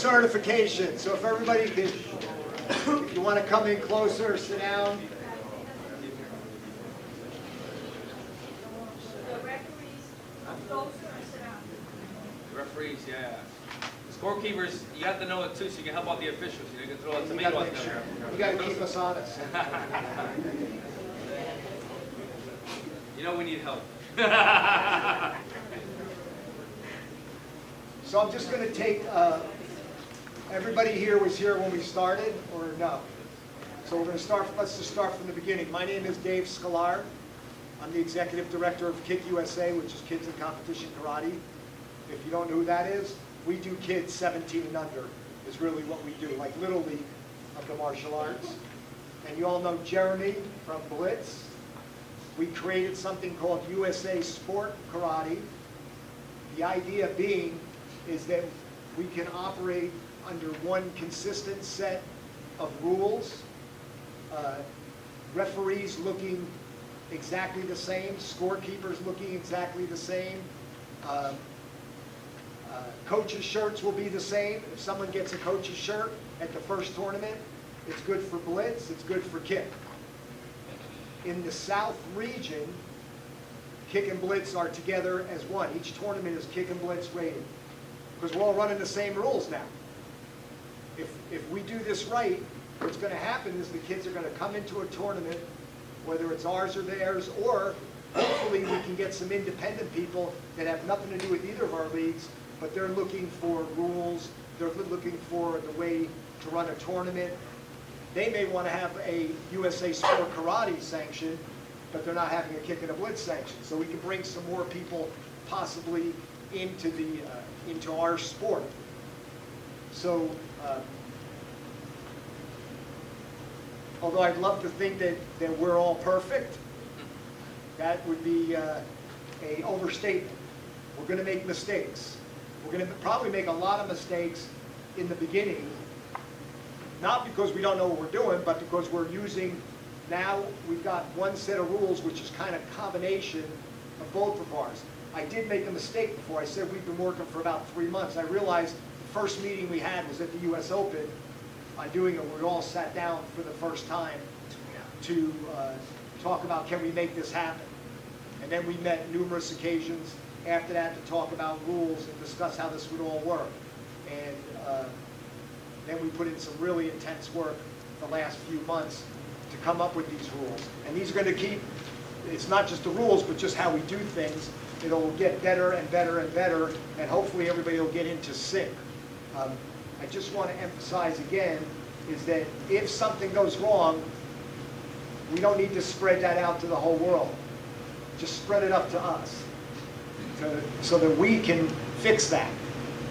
certification. So if everybody could, if you want to come in closer, sit down. Referees, yeah. Scorekeepers, you have to know it too, so you can help out the officials. You can throw a tomato at them. You got to keep us honest. You know we need help. So I'm just going to take, everybody here was here when we started, or no? So we're going to start, let's just start from the beginning. My name is Dave Scalar. I'm the Executive Director of Kick USA, which is Kids in Competition Karate. If you don't know who that is, we do kids 17 and under is really what we do, like Little League of the martial arts. And you all know Jeremy from Blitz. We created something called USA Sport Karate. The idea being is that we can operate under one consistent set of rules, referees looking exactly the same, scorekeepers looking exactly the same, coaches' shirts will be the same. If someone gets a coach's shirt at the first tournament, it's good for Blitz, it's good for Kick. In the South region, Kick and Blitz are together as one. Each tournament is Kick and Blitz rated, because we're all running the same rules now. If we do this right, what's going to happen is the kids are going to come into a tournament, whether it's ours or theirs, or hopefully we can get some independent people that have nothing to do with either of our leagues, but they're looking for rules, they're looking for the way to run a tournament. They may want to have a USA Sport Karate sanction, but they're not having a Kick and a Blitz sanction. So we can bring some more people possibly into our sport. So, although I'd love to think that we're all perfect, that would be a overstatement. We're going to make mistakes. We're going to probably make a lot of mistakes in the beginning, not because we don't know what we're doing, but because we're using, now we've got one set of rules which is kind of a combination of both of ours. I did make a mistake before. I said we've been working for about 3 months. I realized the first meeting we had was at the US Open on doing it. We all sat down for the first time to talk about, can we make this happen? And then we met numerous occasions after that to talk about rules and discuss how this would all work. And then we put in some really intense work the last few months to come up with these rules. And these are going to keep, it's not just the rules, but just how we do things. It'll get better and better and better, and hopefully everybody will get into sync. I just want to emphasize again is that if something goes wrong, we don't need to spread that out to the whole world. Just spread it up to us so that we can fix that.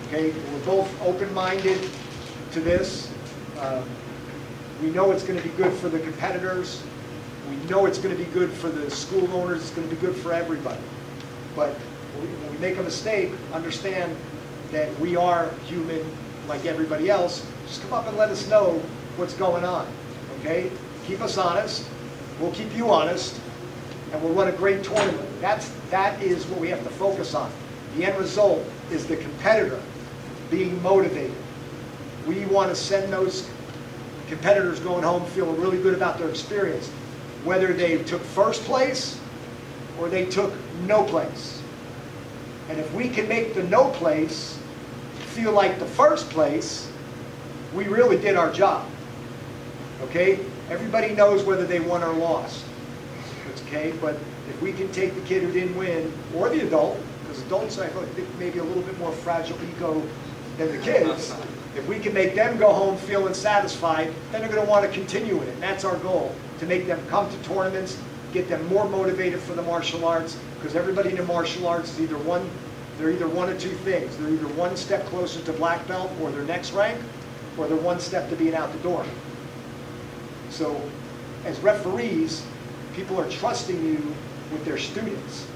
Okay, we're both open-minded to this. We know it's going to be good for the competitors. We know it's going to be good for the school owners. It's going to be good for everybody. But when we make a mistake, understand that we are human like everybody else. Just come up and let us know what's going on. Okay? Keep us honest. We'll keep you honest. And we'll run a great tournament. That is what we have to focus on. The end result is the competitor being motivated. We want to send those competitors going home feeling really good about their experience, whether they took first place or they took no place. And if we can make the no place feel like the first place, we really did our job. Okay? Everybody knows whether they won or lost. Okay? But if we can take the kid who didn't win, or the adult, because adults I think maybe a little bit more fragile ego than the kids, if we can make them go home feeling satisfied, then they're going to want to continue in it. And that's our goal, to make them come to tournaments, get them more motivated for the martial arts, because everybody in the martial arts is either one of two things. They're either one step closer to black belt or their next rank, or they're one step to being out the door. So as referees, people are trusting you with their students.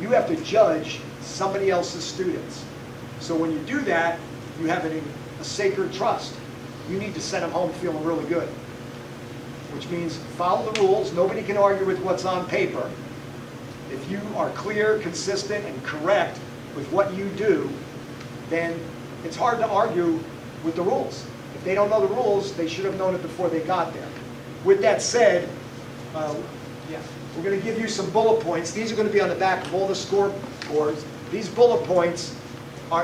You have to judge somebody else's students. So when you do that, you have a sacred trust. You need to send them home feeling really good. Which means follow the rules. Nobody can argue with what's on paper. If you are clear, consistent, and correct with what you do, then it's hard to argue with the rules. If they don't know the rules, they should have known it before they got there. With that said, we're going to give you some bullet points. These are going to be on the back of all the scoreboards. These bullet points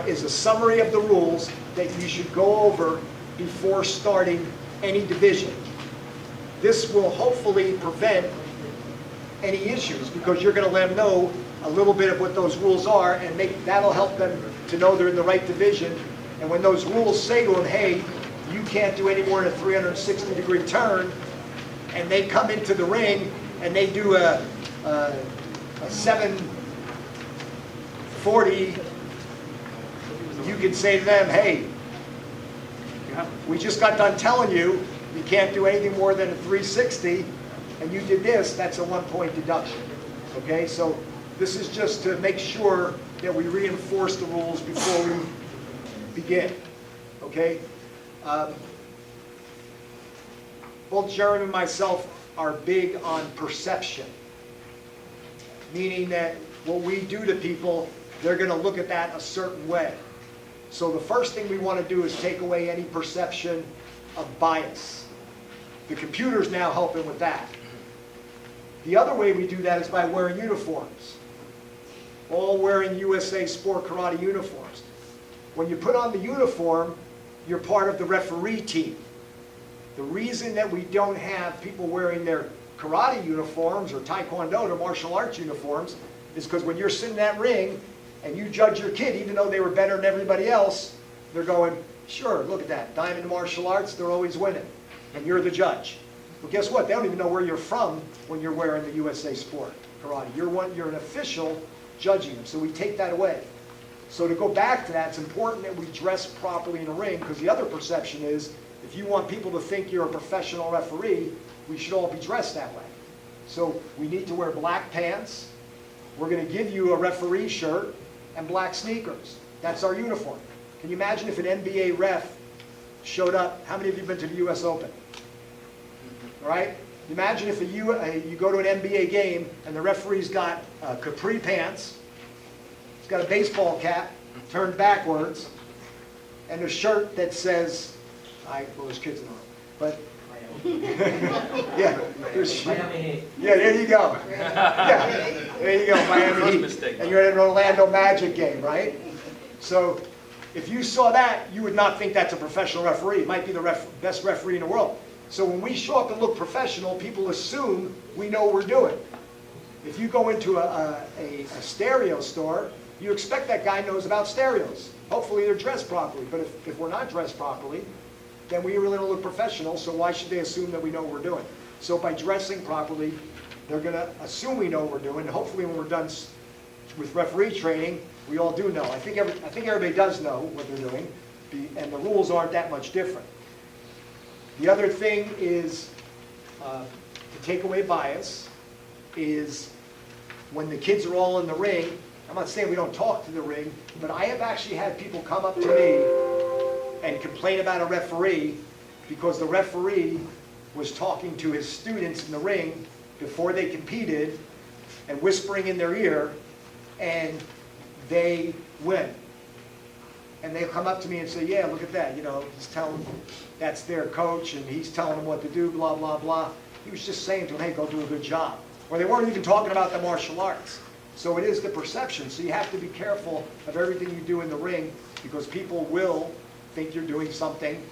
is a summary of the rules that you should go over before starting any division. This will hopefully prevent any issues because you're going to let them know a little bit of what those rules are, and that'll help them to know they're in the right division. And when those rules say to them, hey, you can't do any more than a 360-degree turn, and they come into the ring and they do a 740, you can say to them, hey, we just got done telling you you can't do anything more than a 360, and you did this, that's a 1-point deduction. Okay, so this is just to make sure that we reinforce the rules before we begin. Okay? Both Jeremy and myself are big on perception, meaning that what we do to people, they're going to look at that a certain way. So the first thing we want to do is take away any perception of bias. The computer's now helping with that. The other way we do that is by wearing uniforms. All wearing USA Sport Karate uniforms. When you put on the uniform, you're part of the referee team. The reason that we don't have people wearing their karate uniforms or taekwondo or martial arts uniforms is because when you're sitting in that ring and you judge your kid, even though they were better than everybody else, they're going, sure, look at that. Diamond martial arts, they're always winning. And you're the judge. Well, guess what? They don't even know where you're from when you're wearing the USA Sport Karate. You're an official judging them. So we take that away. So to go back to that, it's important that we dress properly in the ring, because the other perception is if you want people to think you're a professional referee, we should all be dressed that way. So we need to wear black pants. We're going to give you a referee shirt and black sneakers. That's our uniform. Can you imagine if an NBA ref showed up? How many of you have been to the US Open? All right? Imagine if you go to an NBA game and the referee's got capri pants, he's got a baseball cap turned backwards, and a shirt that says, well, there's kids in the room, but yeah, there you go. Yeah, there you go, Miami Heat. And you're at an Orlando Magic game, right? So if you saw that, you would not think that's a professional referee. It might be the best referee in the world. So when we show up and look professional, people assume we know what we're doing. If you go into a stereo store, you expect that guy knows about stereos. Hopefully they're dressed properly. But if we're not dressed properly, then we really don't look professional, so why should they assume that we know what we're doing? So by dressing properly, they're going to assume we know what we're doing. And hopefully when we're done with referee training, we all do know. I think everybody does know what they're doing, and the rules aren't that much different. The other thing is, to take away bias, is when the kids are all in the ring, I'm not saying we don't talk to the ring, but I have actually had people come up to me and complain about a referee because the referee was talking to his students in the ring before they competed and whispering in their ear, and they win. And they'll come up to me and say, yeah, look at that, he's telling them that's their coach and he's telling them what to do, blah, blah, blah. He was just saying to them, hey, go do a good job. Or they weren't even talking about the martial arts. So it is the perception. So you have to be careful of everything you do in the ring, because people will think you're doing something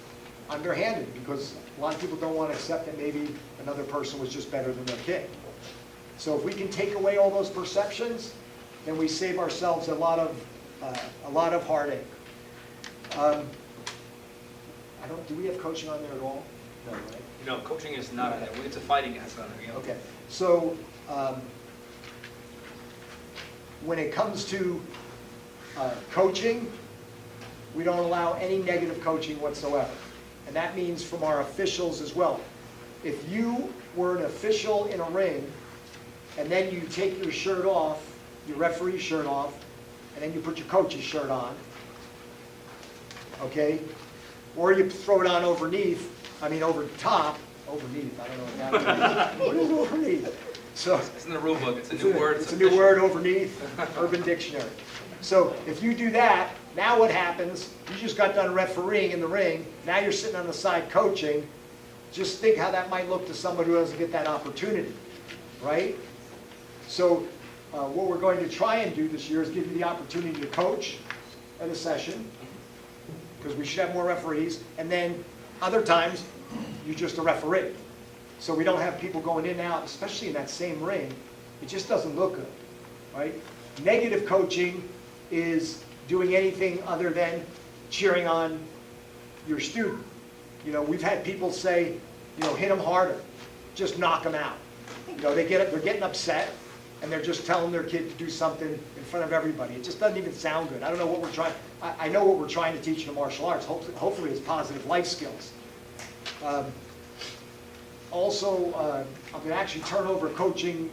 underhanded, because a lot of people don't want to accept that maybe another person was just better than their kid. So if we can take away all those perceptions, then we save ourselves a lot of heartache. Do we have coaching on there at all? No, right? No, coaching is not on there. It's a fighting gas on there. Okay. So when it comes to coaching, we don't allow any negative coaching whatsoever. And that means from our officials as well. If you were an official in a ring, and then you take your shirt off, your referee shirt off, and then you put your coach's shirt on, okay? Or you throw it on over top, overneath, I don't know what that means. What is overneath? So, it's in the rule book, it's a new word. It's a new word, overneath, Urban Dictionary. So if you do that, Now what happens, you just got done refereeing in the ring, now you're sitting on the side coaching. Just think how that might look to somebody who doesn't get that opportunity, right? So what we're going to try and do this year is give you the opportunity to coach at a session, because we should have more referees, and then other times, you're just a referee. So we don't have people going in and out, especially in that same ring. It just doesn't look good, right? Negative coaching is doing anything other than cheering on your student. You know, we've had people say, you know, hit them harder, just knock them out. You know, they're getting upset, and they're just telling their kid to do something in front of everybody. It just doesn't even sound good. I don't know what we're trying. I know what we're trying to teach in the martial arts. Hopefully, it's positive life skills. Also, I'm going to actually turn over coaching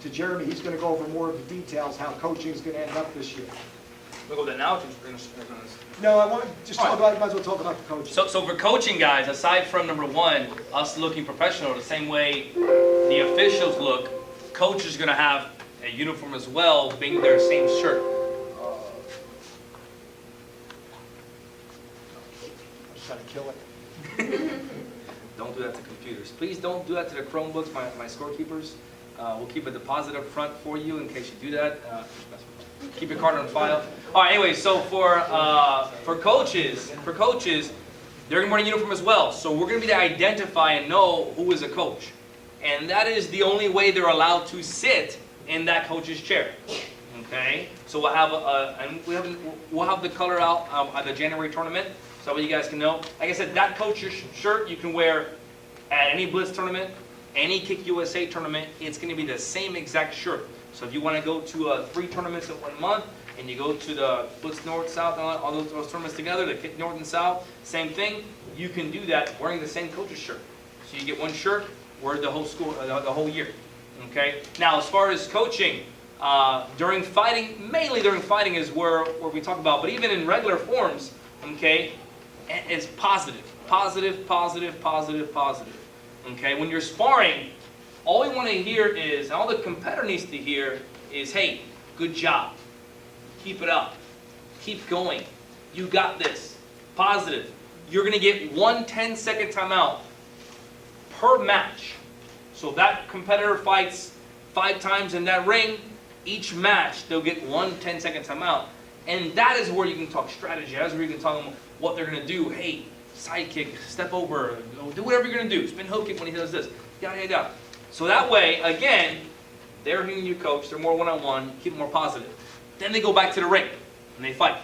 to Jeremy. He's going to go over more of the details how coaching is going to end up this year. We'll go with that now. No, I want to just talk about. Might as well talk about the coaching. So for coaching, guys, aside from number one, us looking professional, the same way the officials look, coach is going to have a uniform as well, being their same shirt. I'm just trying to kill it. Don't do that to computers. Please don't do that to the Chromebooks, my scorekeepers. We'll keep a deposit up front for you in case you do that. Keep your card on file. All right. Anyway, so for coaches, they're going to wear a uniform as well. So we're going to be to identify and know who is a coach, and that is the only way they're allowed to sit in that coach's chair. Okay. So we'll have we'll have the color out at the January tournament, so that you guys can know. Like I said, that coach's shirt you can wear at any Blitz tournament, any Kick USA tournament. It's going to be the same exact shirt. So if you want to go to 3 tournaments in 1 month, and you go to the Blitz North, South, all those tournaments together, the Kick North and South, same thing, you can do that wearing the same coach's shirt. So you get one shirt, wear the whole school, the whole year. Okay? Now, as far as coaching, during fighting, mainly during fighting is where we talk about, but even in regular forms, okay, it's positive. Positive, positive, positive, positive. Okay? When you're sparring, all we want to hear is, and all the competitor needs to hear is, hey, good job. Keep it up. Keep going. You got this. Positive. You're going to get 1 10-second timeout per match. So that competitor fights 5 times in that ring. Each match, they'll get 1 10-second timeout. And that is where you can talk strategy. That's where you can tell them what they're going to do. Hey, side kick, step over, do whatever you're going to do. Spin hook kick when he does this. Yada, yada, yada. So that way, again, they're hearing you coach, they're more one-on-one, keep it more positive. Then they go back to the ring, and they fight,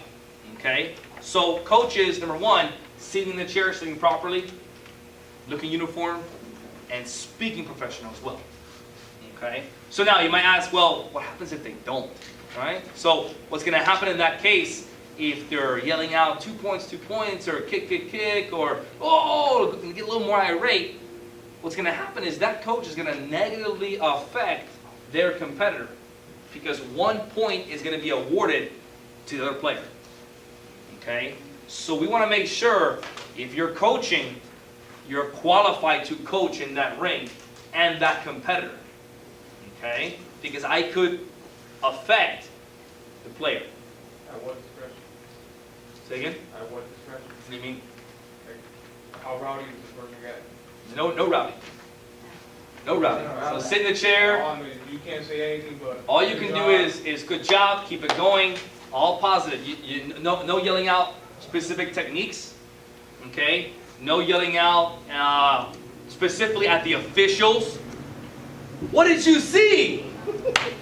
okay? So coaches, number one, sitting in the chair, sitting properly, looking uniform, and speaking professional as well, okay? So now you might ask, well, what happens if they don't, right? So what's going to happen in that case, if they're yelling out 2 points, or kick, or, oh, get a little more irate, what's going to happen is that coach is going to negatively affect their competitor, because 1 point is going to be awarded to the other player. Okay? So we want to make sure if you're coaching, you're qualified to coach in that ring and that competitor. Okay? Because I could affect the player. At what discretion? Say again? At what discretion? What do you mean? How rowdy is this person got? No rowdy. No rowdy. So sit in the chair. I mean, you can't say anything but. All you can do is good job, keep it going, all positive. No yelling out specific techniques, okay? No yelling out specifically at the officials. What did you see?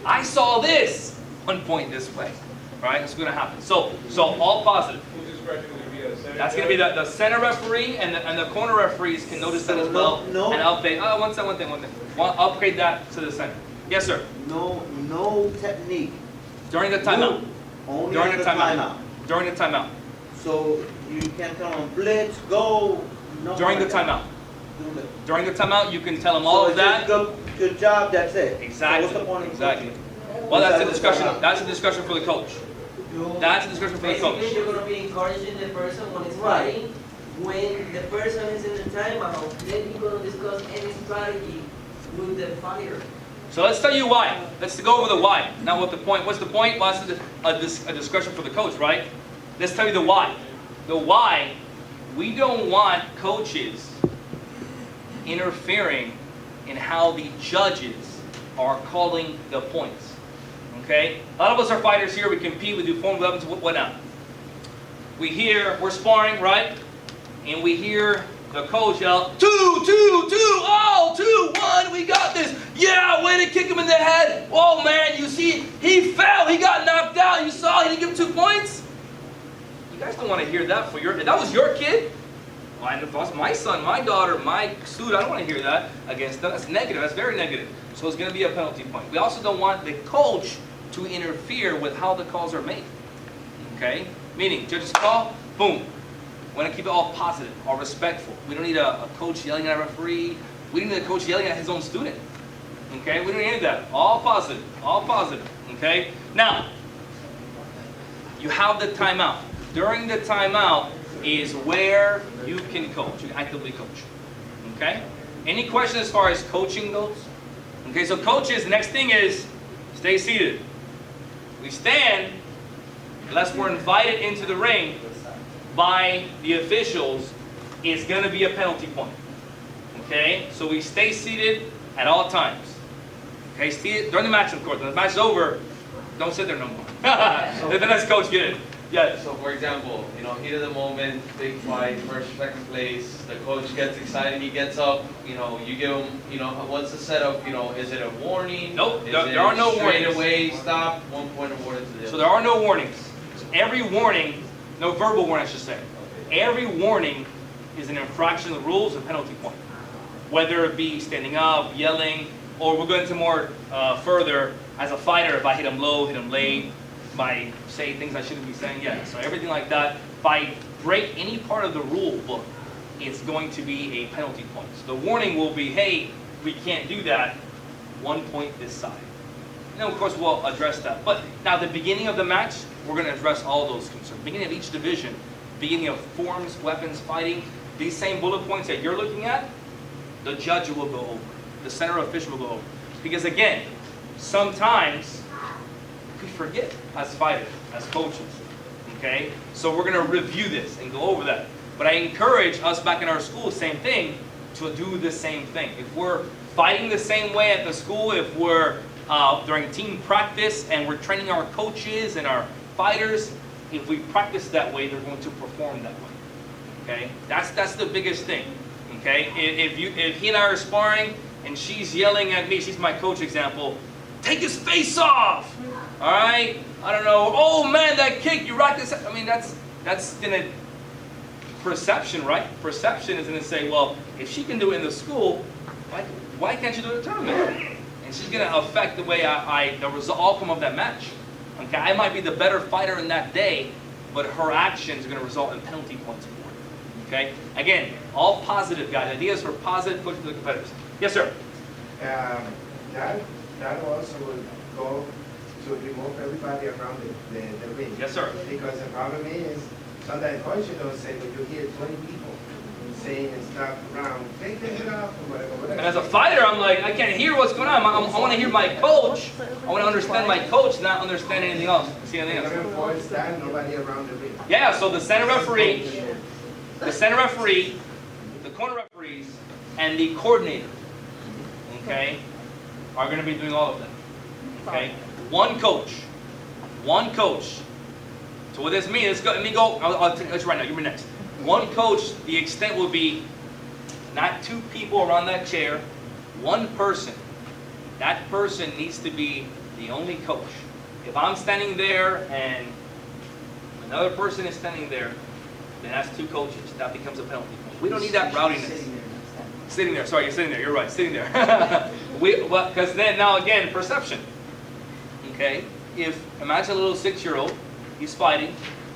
I saw this. 1 point this way, right? It's going to happen. So all positive. Whose discretion would it be? A center That's going to be the center referee, and the corner referees can notice that as well. No. And update. One thing. Upgrade that to the center. Yes, sir. No technique. During the timeout. Only During at the the timeout. During the timeout. So you can tell them blitz, go. During the timeout. During the timeout, you can tell them all of that. Good job. That's it. Exactly. So what's the point of Exactly. coaching? Well, that's a Besides discussion. the timeout? That's a discussion for the coach. That's a discussion for the Basically, coach. you're going to be encouraging the person when it's Right. fighting. When the person is in the timeout, then you're going to discuss any strategy with the fighter. So let's tell you why. Let's go over the why. Not what the point. What's the point? Well, that's a discussion for the coach, right? let's tell you the why. The why, we don't want coaches interfering in how the judges are calling the points. Okay? A lot of us are fighters here. We compete. We do form 11s, whatnot. We're sparring, right? And we hear the coach yell, 2, 2, 2, oh, 2, 1, we got this. Yeah, way to kick him in the head. Oh man, you see, he fell, he got knocked out. You saw, he didn't give him 2 points. You guys don't want to hear that if that was your kid. Well, if that was my son, my daughter, my student, I don't want to hear that against them. That's negative, that's very negative. So it's going to be a penalty point. We also don't want the coach to interfere with how the calls are made. Okay? Meaning, judges call, boom. We want to keep it all positive, all respectful. We don't need a coach yelling at a referee. We don't need a coach yelling at his own student. Okay? We don't need any of that. All positive. All positive. Okay? Now, you have the timeout. During the timeout is where you can coach. You can actively coach. Okay? Any questions as far as coaching goes? Okay, so coaches, next thing is stay seated. We stand unless we're invited into the ring by the officials. It's going to be a penalty point. Okay, so we stay seated at all times. Okay, during the match, of course. When the match is over, don't sit there no more. Then let's coach get it. Yeah. So for example, heat of the moment, big fight, first, second place, the coach gets excited, he gets up, you give him, what's the setup, is it a warning? Nope, Is there are no straight warnings. away, stop, 1 point awarded to the So other? there are no warnings. Every warning, no verbal warning I should say. Every warning is an infraction of the rules, a penalty point. Whether it be standing up, yelling, or we'll go into more further, as a fighter, if I hit him low, hit him late, if I say things I shouldn't be saying, yeah. So everything like that, if I break any part of the rule book, it's going to be a penalty point. So the warning will be, hey, we can't do that, 1 point this side. And then of course we'll address that. But now the beginning of the match, we're going to address all those concerns. Beginning of each division, beginning of forms, weapons, fighting, these same bullet points that you're looking at, the judge will go over. The center official will go over. Because again, sometimes we forget as fighters, as coaches. Okay? So we're going to review this and go over that. But I encourage us back in our school, same thing, to do the same thing. If we're fighting the same way at the school, if we're during team practice and we're training our coaches and our fighters, if we practice that way, they're going to perform that way. Okay? That's the biggest thing. Okay? If he and I are sparring and she's yelling at me, she's my coach example, take his face off! Alright? I don't know, oh man, that kick, you rocked this. I mean, that's gonna, perception, right? Perception is gonna say, well, if she can do it in the school, why can't you do it in the tournament? And she's gonna affect the way the outcome of that match. Okay, I might be the better fighter in that day, but her actions are gonna result in penalty points for it. Okay? Again, all positive, guys. Ideas for positive coaching to the competitors. Yes, sir? That also will go to remove everybody around the ring. Yes, sir. Because the problem is, sometimes coach, say, when you hear 20 people saying and stuff around, take this off, or whatever. And as a fighter, I'm like, I can't hear what's going on. I want to hear my coach. I want to understand my coach, not understand anything else. See anything else? You're gonna force that, nobody around the ring. Yeah, so the center referee, the corner referees, and the coordinator, okay, are going to be doing all of that. Okay? One coach. So what this means, let me go, I'll tell you right now, you're next. One coach, the extent will be not 2 people around that chair, 1 person. That person needs to be the only coach. If I'm standing there and another person is standing there, then that's 2 coaches. That becomes a penalty. We don't need that rowdiness. Sitting there, sorry, you're sitting there, you're right, sitting there. Because then, now again, perception. Okay? Imagine a little 6-year-old, he's fighting,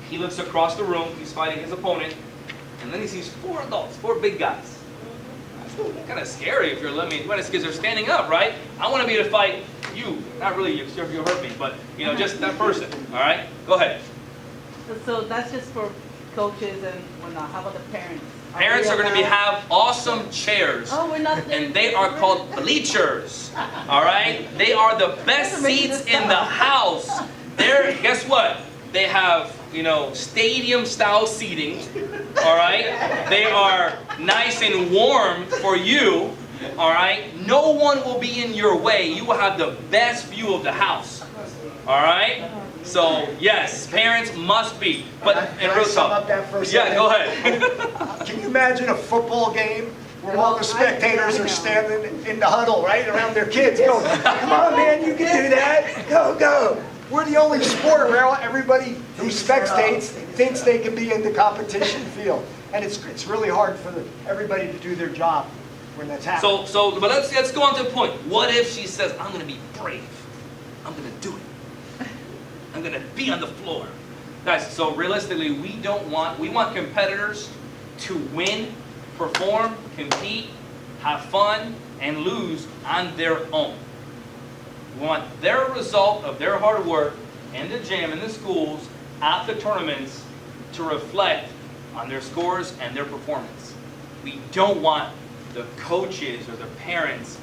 he looks across the room, he's fighting his opponent, and then he sees 4 adults, 4 big guys. That's kind of scary if you're because they're standing up, right? I want to be able to fight you, not really you, if you hurt me, but just that person. All right, go ahead. So that's just for coaches and whatnot. How about the parents? Parents are going to have awesome chairs, Oh, we're not. and they are called bleachers. All right, they are the best seats in the house. Guess what? They have stadium-style seating, all right? They are nice and warm for you, all right? No one will be in your way. You will have the best view of the house, all right? So, yes, parents must be. But, Can I sum up that for a second? Yeah, go ahead. Can you imagine a football game where all the spectators are standing in the huddle, right, around their kids going, come on, man, you can do that. Go, go. We're the only sport where everybody who spectates thinks they can be in the competition field. And it's really hard for everybody to do their job when that's happening. But let's go on to the point. What if she says, I'm going to be brave. I'm going to do it. I'm going to be on the floor. Guys, so realistically, we want competitors to win, perform, compete, have fun, and lose on their own. We want their result of their hard work in the gym, in the schools, at the tournaments to reflect on their scores and their performance. We don't want the coaches or the parents'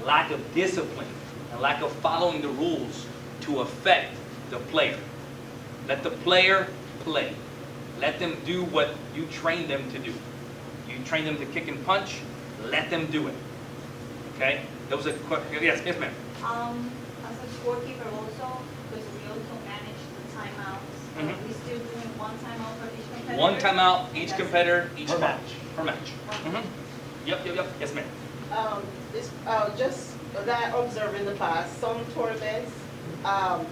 lack of discipline and lack of following the rules to affect the player. Let the player play. Let them do what you train them to do. You train them to kick and punch, let them do it. Okay? That was a question. Yes, ma'am. As a scorekeeper also, because we also manage the timeouts. Mhm. We still doing one timeout for each competitor? One timeout, each That's- competitor, each Per match. match. Per match. Mhm. Yep. Yes, ma'am. Just that I observed in the past, some tournaments,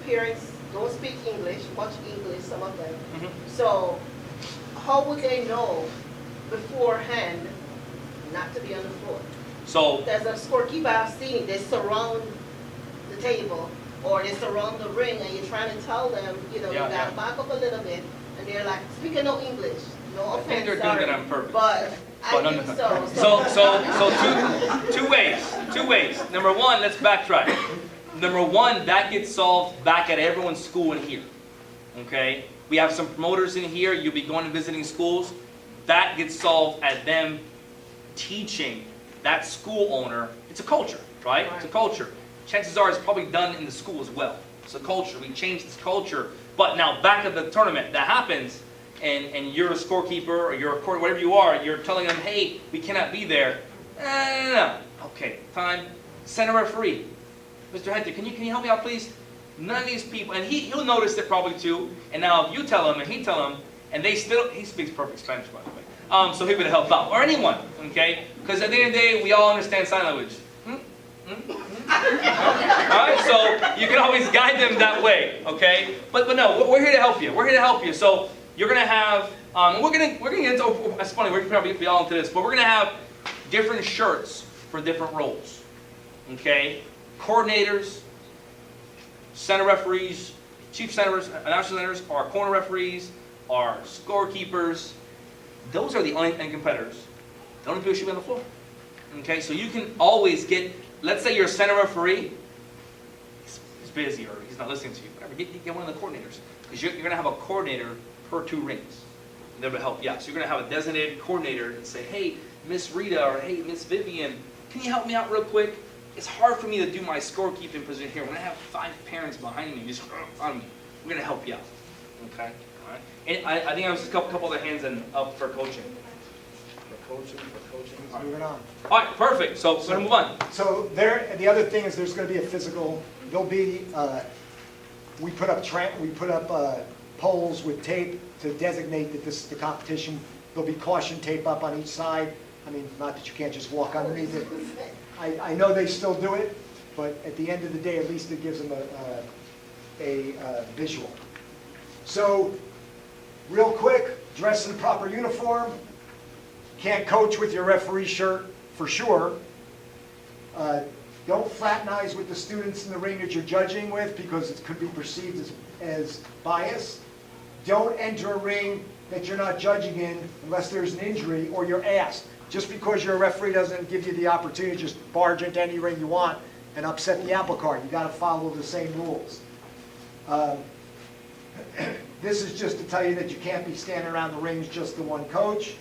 parents don't speak English, much English, some of them. Mhm. So how would they know beforehand not to be on the floor? So, As a scorekeeper, I've seen they surround the table or they surround the ring and you're trying to tell them, you Yeah, gotta back up a little bit. And they're like, speaking no English, no I offense, think they're doing sorry, it on purpose. But But I no, think no. so. Two ways. Number one, let's backtrack. Number one, that gets solved back at everyone's school in here. Okay? We have some promoters in here. You'll be going and visiting schools. That gets solved at them teaching that school owner. It's a culture, right? It's a culture. Chances are it's probably done in the school as well. It's a culture. We changed this culture. But now back at the tournament, that happens, and you're a scorekeeper or you're a court, whatever you are, you're telling them, hey, we cannot be there. No. Okay, time. Send a referee. Mr. Hector, can you help me out, please? None of these people, and he'll notice it probably too. And now if you tell him and he tell him, and he speaks perfect Spanish, by the way. So he'll be to help out, or anyone, okay? Because at the end of the day, we all understand sign language. All right, so you can always guide them that way, okay? But no, we're here to help you. We're here to help you. So you're gonna have, we're gonna get into. That's funny. We're gonna be all into this, but we're gonna have different shirts for different roles, okay? Coordinators, center referees, chief centers, announcer centers, our corner referees, our scorekeepers. Those are the only competitors. The only people who should be on the floor. Okay, so you can always get, let's say you're a center referee, he's busy or he's not listening to you, whatever, get one of the coordinators. Because you're going to have a coordinator per 2 rings. And they'll help, yeah. So you're going to have a designated coordinator and say, hey, Miss Rita or hey, Miss Vivian, can you help me out real quick? It's hard for me to do my scorekeeping position here when I have 5 parents behind me just on me. We're going to help you out. Okay? All right. And I think I was just a couple other hands up for coaching. For coaching. Moving on. All right, perfect. So we're going to move on. So the other thing is there's going to be a physical, there'll be, we put up poles with tape to designate that this is the competition. There'll be caution tape up on each side. I mean, not that you can't just walk underneath it. I know they still do it, but at the end of the day, at least it gives them a visual. So, real quick, dress in proper uniform. Can't coach with your referee shirt, for sure. Don't fraternize with the students in the ring that you're judging with because it could be perceived as bias. Don't enter a ring that you're not judging in unless there's an injury or you're asked. Just because you're a referee doesn't give you the opportunity to just barge into any ring you want and upset the apple cart. You got to follow the same rules. This is just to tell you that you can't be standing around the rings just the one coach.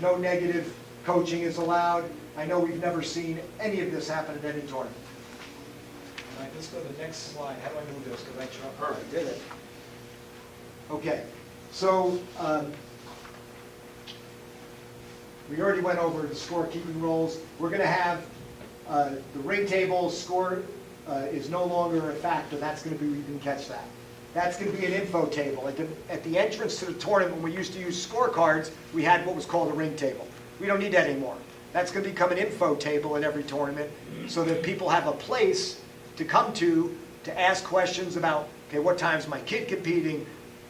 No negative coaching is allowed. I know we've never seen any of this happen at any tournament. All right, let's go to the next slide. How do I move this? Because I did it. Okay. So, we already went over the scorekeeping roles. We're gonna have, the ring table score is no longer a factor. That's gonna be, you didn't catch that. That's gonna be an info table. At the entrance to the tournament, when we used to use scorecards, we had what was called a ring table. We don't need that anymore. That's gonna become an info table at every tournament, so that people have a place to come to ask questions about, okay, what time's my kid competing?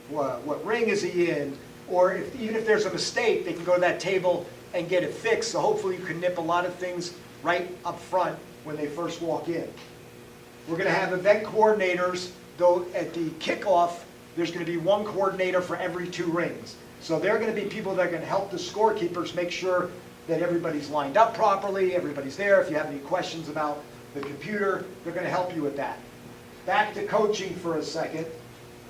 What ring is he in? Or even if there's a mistake, they can go to that table and get it fixed. So hopefully you can nip a lot of things right up front when they first walk in. We're going to have event coordinators, though at the kickoff, there's going to be one coordinator for every 2 rings. So they're going to be people that are going to help the scorekeepers make sure that everybody's lined up properly, everybody's there. If you have any questions about the computer, they're going to help you with that. Back to coaching for a second.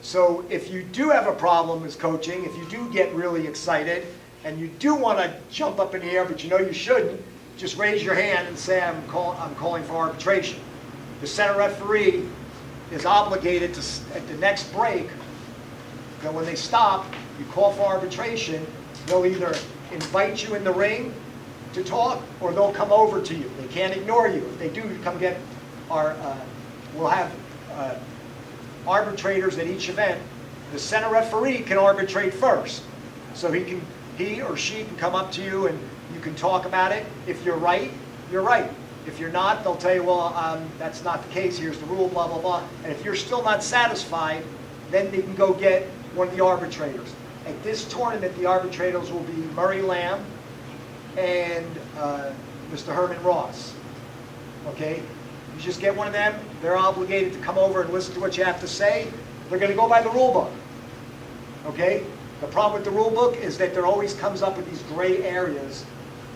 So if you do have a problem with coaching, if you do get really excited, and you do want to jump up in the air, but you know you shouldn't, just raise your hand and say, I'm calling for arbitration. The center referee is obligated to, at the next break, that when they stop, you call for arbitration, they'll either invite you in the ring to talk, or they'll come over to you. They can't ignore you. If they do, come get our, we'll have arbitrators at each event. The center referee can arbitrate first. So he or she can come up to you and you can talk about it. If you're right, you're right. If you're not, they'll tell you, well, that's not the case, here's the rule, blah, blah, blah. And if you're still not satisfied, then they can go get one of the arbitrators. At this tournament, the arbitrators will be Murray Lamb and Mr. Herman Ross. Okay? You just get one of them, they're obligated to come over and listen to what you have to say. They're going to go by the rule book. Okay? The problem with the rule book is that there always comes up with these gray areas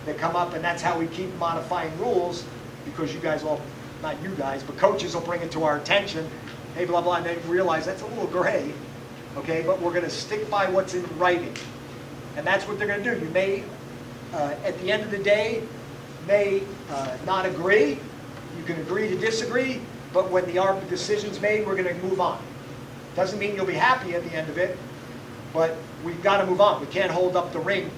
that come up, and that's how we keep modifying rules, because you guys all, not you guys, but coaches will bring it to our attention, hey, blah, blah, and then realize that's a little gray, okay, but we're going to stick by what's in writing. And that's what they're going to do. You may, at the end of the day, may not agree. You can agree to disagree, but when the decision's made, we're going to move on. Doesn't mean you'll be happy at the end of it, but we've got to move on. We can't hold up the ring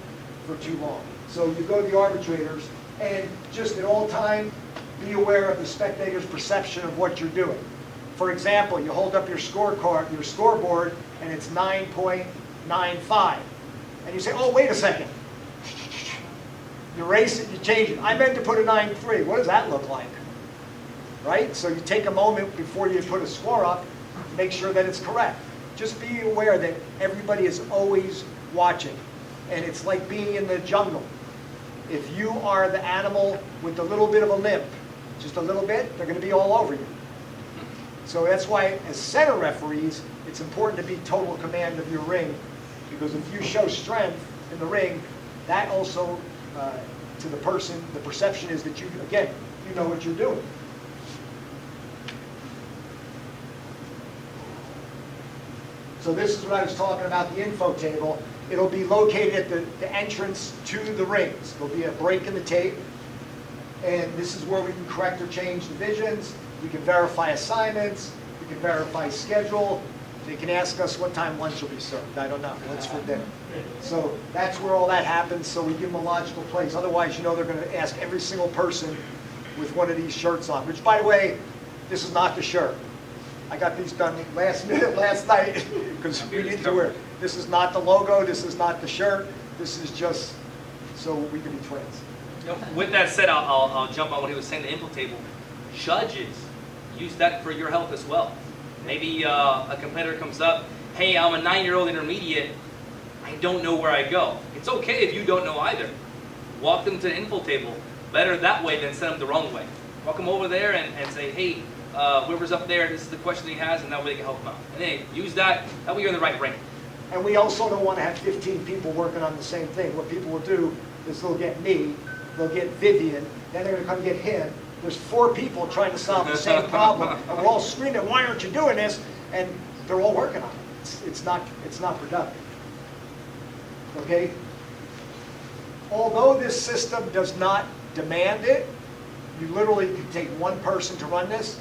for too long. So you go to the arbitrators, and just at all time, be aware of the spectator's perception of what you're doing. For example, you hold up your scorecard, your scoreboard, and it's 9.95. And you say, oh, wait a second. You erase it, you change it. I meant to put a 9.3. What does that look like? Right? So you take a moment before you put a score up to make sure that it's correct. Just be aware that everybody is always watching. And it's like being in the jungle. If you are the animal with a little bit of a limp, just a little bit, they're going to be all over you. So that's why, as center referees, it's important to be total command of your ring, because if you show strength in the ring, that also, to the person, the perception is that you, again, you know what you're doing. So this is what I was talking about, the info table. It'll be located at the entrance to the rings. There'll be a break in the tape, and this is where we can correct or change divisions. We can verify assignments. We can verify schedule. They can ask us what time lunch will be served. I don't know. What's for dinner? So that's where all that happens, so we give them a logical place. Otherwise, you know they're going to ask every single person with one of these shirts on, which, by the way, this is not the shirt. I got these done last minute last night because we need to wear. This is not the logo. This is not the shirt. This is just so we can be twins. With that said, I'll jump on what he was saying, the info table. Judges, use that for your help as well. Maybe a competitor comes up, hey, I'm a 9-year-old intermediate. I don't know where I go. It's okay if you don't know either. Walk them to the info table. Better that way than send them the wrong way. Walk them over there and say, hey, whoever's up there, this is the question he has, and that way they can help him out. And hey, use that. That way you're in the right ring. And we also don't want to have 15 people working on the same thing. What people will do is they'll get me, they'll get Vivian, then they're going to come get him. There's 4 people trying to solve the same problem, and we're all screaming, why aren't you doing this? And they're all working on it. It's not productive. Okay? Although this system does not demand it, you literally can take one person to run this.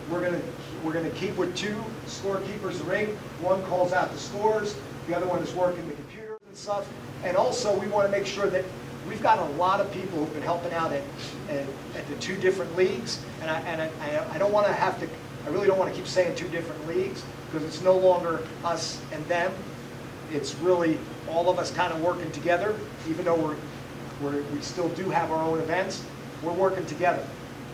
we're gonna keep with 2 scorekeepers in the ring. One calls out the scores, the other one is working the computers and stuff. And also, we want to make sure that we've got a lot of people who've been helping out at the 2 different leagues. And I don't want to have to, I really don't want to keep saying 2 different leagues, because it's no longer us and them. It's really all of us kind of working together, even though we still do have our own events. We're working together.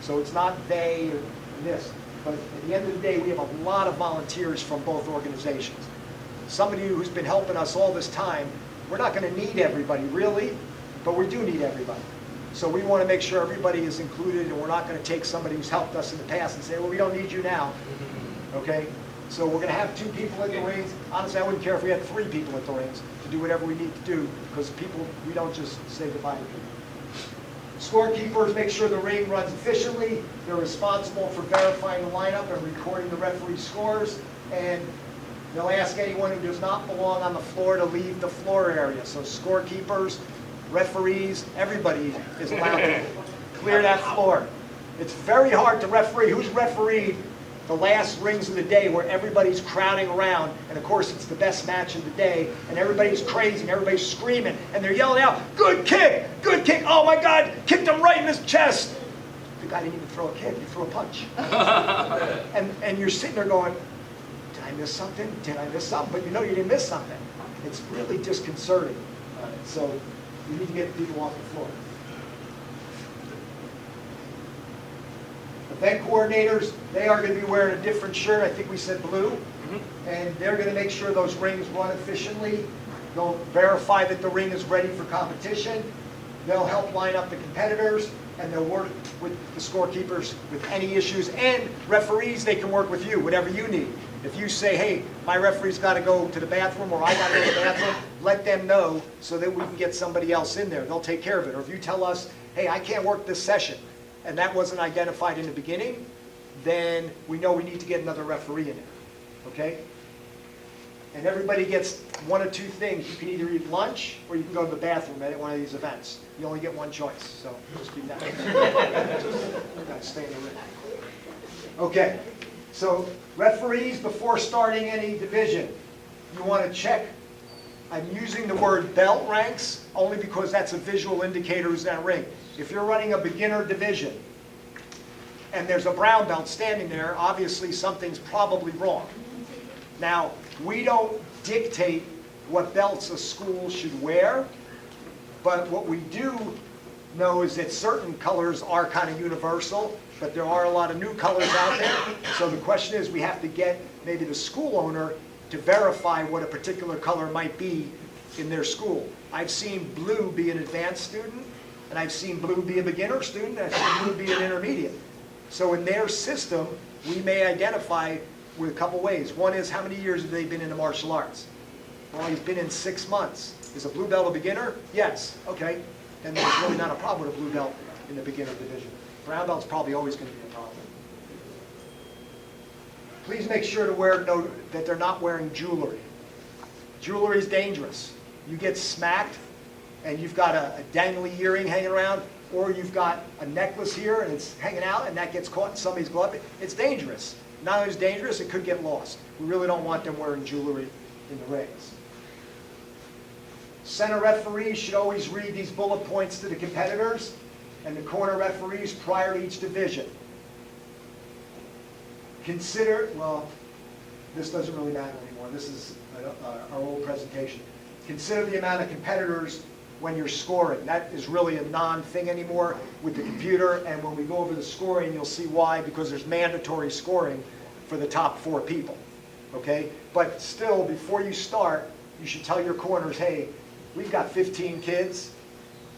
So it's not they or this. But at the end of the day, we have a lot of volunteers from both organizations. Somebody who's been helping us all this time, we're not going to need everybody, really, but we do need everybody. So we want to make sure everybody is included, and we're not going to take somebody who's helped us in the past and say, well, we don't need you now. Okay? So we're going to have 2 people at the rings. Honestly, I wouldn't care if we had 3 people at the rings to do whatever we need to do, because people, we don't just say goodbye to people. Scorekeepers make sure the ring runs efficiently. They're responsible for verifying the lineup and recording the referee's scores. And they'll ask anyone who does not belong on the floor to leave the floor area. So scorekeepers, referees, everybody is allowed to clear that floor. It's very hard to referee. Who's refereed the last rings of the day where everybody's crowding around, and of course it's the best match of the day, and everybody's crazy, and everybody's screaming, and they're yelling out, good kick, oh my God, kicked him right in his chest. The guy didn't even throw a kick, he threw a punch. and you're sitting there going, did I miss something? Did I miss something? But you know you didn't miss something. It's really disconcerting. So you need to get people off the floor. Event coordinators, they are going to be wearing a different shirt. I think we said blue. And they're going to make sure those rings run efficiently. They'll verify that the ring is ready for competition. They'll help line up the competitors, and they'll work with the scorekeepers with any issues. And referees, they can work with you, whatever you need. If you say, hey, my referee's got to go to the bathroom, or I got to go to the bathroom, let them know so that we can get somebody else in there. They'll take care of it. Or if you tell us, hey, I can't work this session, and that wasn't identified in the beginning, then we know we need to get another referee in there, okay? And everybody gets 1 or 2 things. You can either eat lunch, or you can go to the bathroom at one of these events. You only get 1 choice, so just keep that. Gotta stay in the ring. Okay, so referees, before starting any division, you want to check. I'm using the word belt ranks only because that's a visual indicator who's in that ring. If you're running a beginner division and there's a brown belt standing there, obviously something's probably wrong. Now, we don't dictate what belts a school should wear, but what we do know is that certain colors are kind of universal, but there are a lot of new colors out there. So the question is, we have to get maybe the school owner to verify what a particular color might be in their school. I've seen blue be an advanced student, and I've seen blue be a beginner student, and I've seen blue be an intermediate. So in their system, we may identify with a couple ways. One is, how many years have they been in the martial arts? Well, he's been in 6 months. Is a blue belt a beginner? Yes. Okay. Then there's really not a problem with a blue belt in the beginner division. Brown belt's probably always going to be a problem. Please make sure to note that they're not wearing jewelry. Jewelry is dangerous. You get smacked and you've got a dangly earring hanging around, or you've got a necklace here and it's hanging out and that gets caught in somebody's glove. It's dangerous. Not only is it dangerous, it could get lost. We really don't want them wearing jewelry in the rings. Center referees should always read these bullet points to the competitors and the corner referees prior to each division. Consider, well, this doesn't really matter anymore. This is our old presentation. Consider the amount of competitors when you're scoring. That is really a non-thing anymore with the computer, and when we go over the scoring, you'll see why, because there's mandatory scoring for the top 4 people, okay? But still, before you start, you should tell your corners, hey, we've got 15 kids.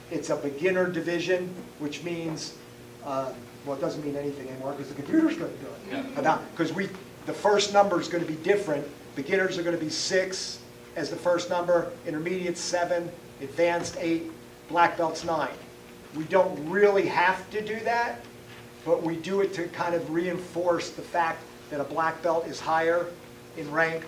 It's a beginner division, which means, well, it doesn't mean anything anymore because the computer's going to do it. Yeah. Because the first number is going to be different. Beginners are going to be 6 as the first number, intermediate 7, advanced 8, black belts 9. We don't really have to do that, but we do it to kind of reinforce the fact that a black belt is higher in rank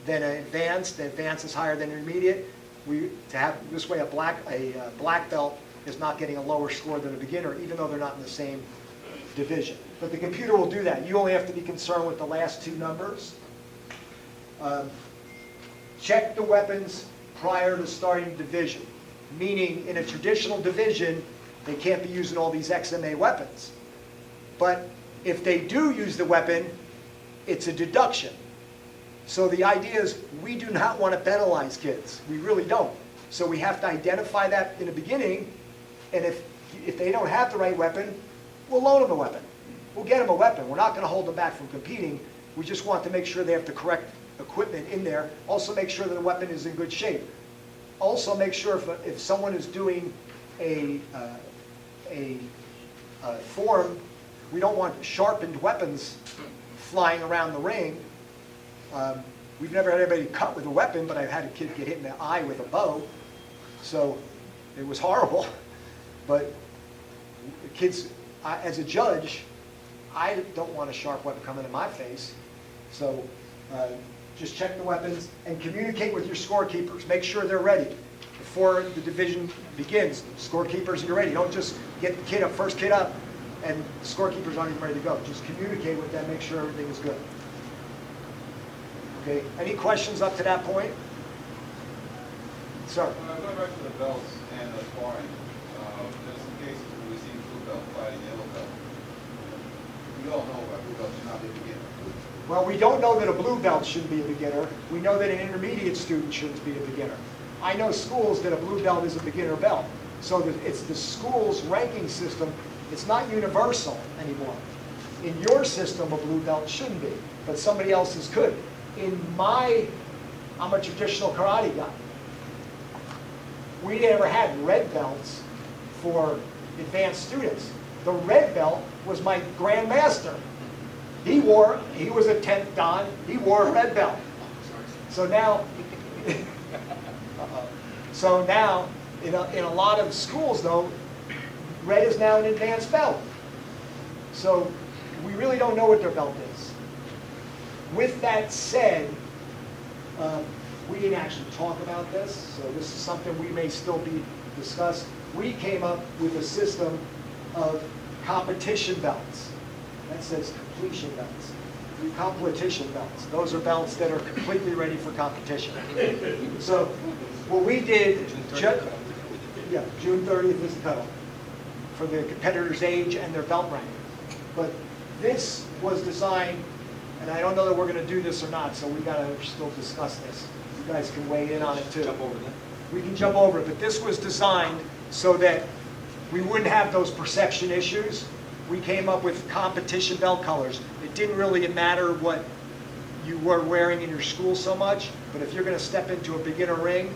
than an advanced. The advanced is higher than intermediate. To have this way, a black belt is not getting a lower score than a beginner, even though they're not in the same division. But the computer will do that. You only have to be concerned with the last two numbers. Check the weapons prior to starting division, meaning in a traditional division, they can't be using all these XMA weapons. But if they do use the weapon, it's a deduction. So the idea is we do not want to penalize kids. We really don't. So we have to identify that in the beginning, and if they don't have the right weapon, we'll loan them a weapon. We'll get them a weapon. We're not going to hold them back from competing. We just want to make sure they have the correct equipment in there. Also make sure that the weapon is in good shape. Also make sure if someone is doing a form, we don't want sharpened weapons flying around the ring. We've never had anybody cut with a weapon, but I've had a kid get hit in the eye with a bow. So it was horrible. But the kids, as a judge, I don't want a sharp weapon coming in my face. So just check the weapons and communicate with your scorekeepers. Make sure they're ready before the division begins. Scorekeepers, you're ready. Don't just get the kid up, first kid up, and the scorekeepers aren't even ready to go. Just communicate with them, make sure everything is good. Okay, any questions up to that point? Sir? Going back to the belts and the sparring, there's some cases where we see blue belt fighting yellow belt. We all know about blue belt should not be a beginner. Well, we don't know that a blue belt shouldn't be a beginner. We know that an intermediate student shouldn't be a beginner. I know schools that a blue belt is a beginner belt. So it's the school's ranking system. It's not universal anymore. In your system, a blue belt shouldn't be, but somebody else's could. I'm a traditional karate guy. We never had red belts for advanced students. The red belt was my grandmaster. He was a 10th Dan, he wore a red belt. So now, in a lot of schools though, red is now an advanced belt. So we really don't know what their belt is. With that said, we didn't actually talk about this, so this is something we may still be discussed. We came up with a system of competition belts. That says completion belts. Competition belts. Those are belts that are completely ready for competition. So what we did, June 30th is the cutoff for the competitor's age and their belt rank. But this was designed, and I don't know that we're going to do this or not, so we got to still discuss this. You guys can weigh in on it too. Jump over that. We can jump over it, but this was designed so that we wouldn't have those perception issues. We came up with competition belt colors. It didn't really matter what you were wearing in your school so much, but if you're going to step into a beginner ring,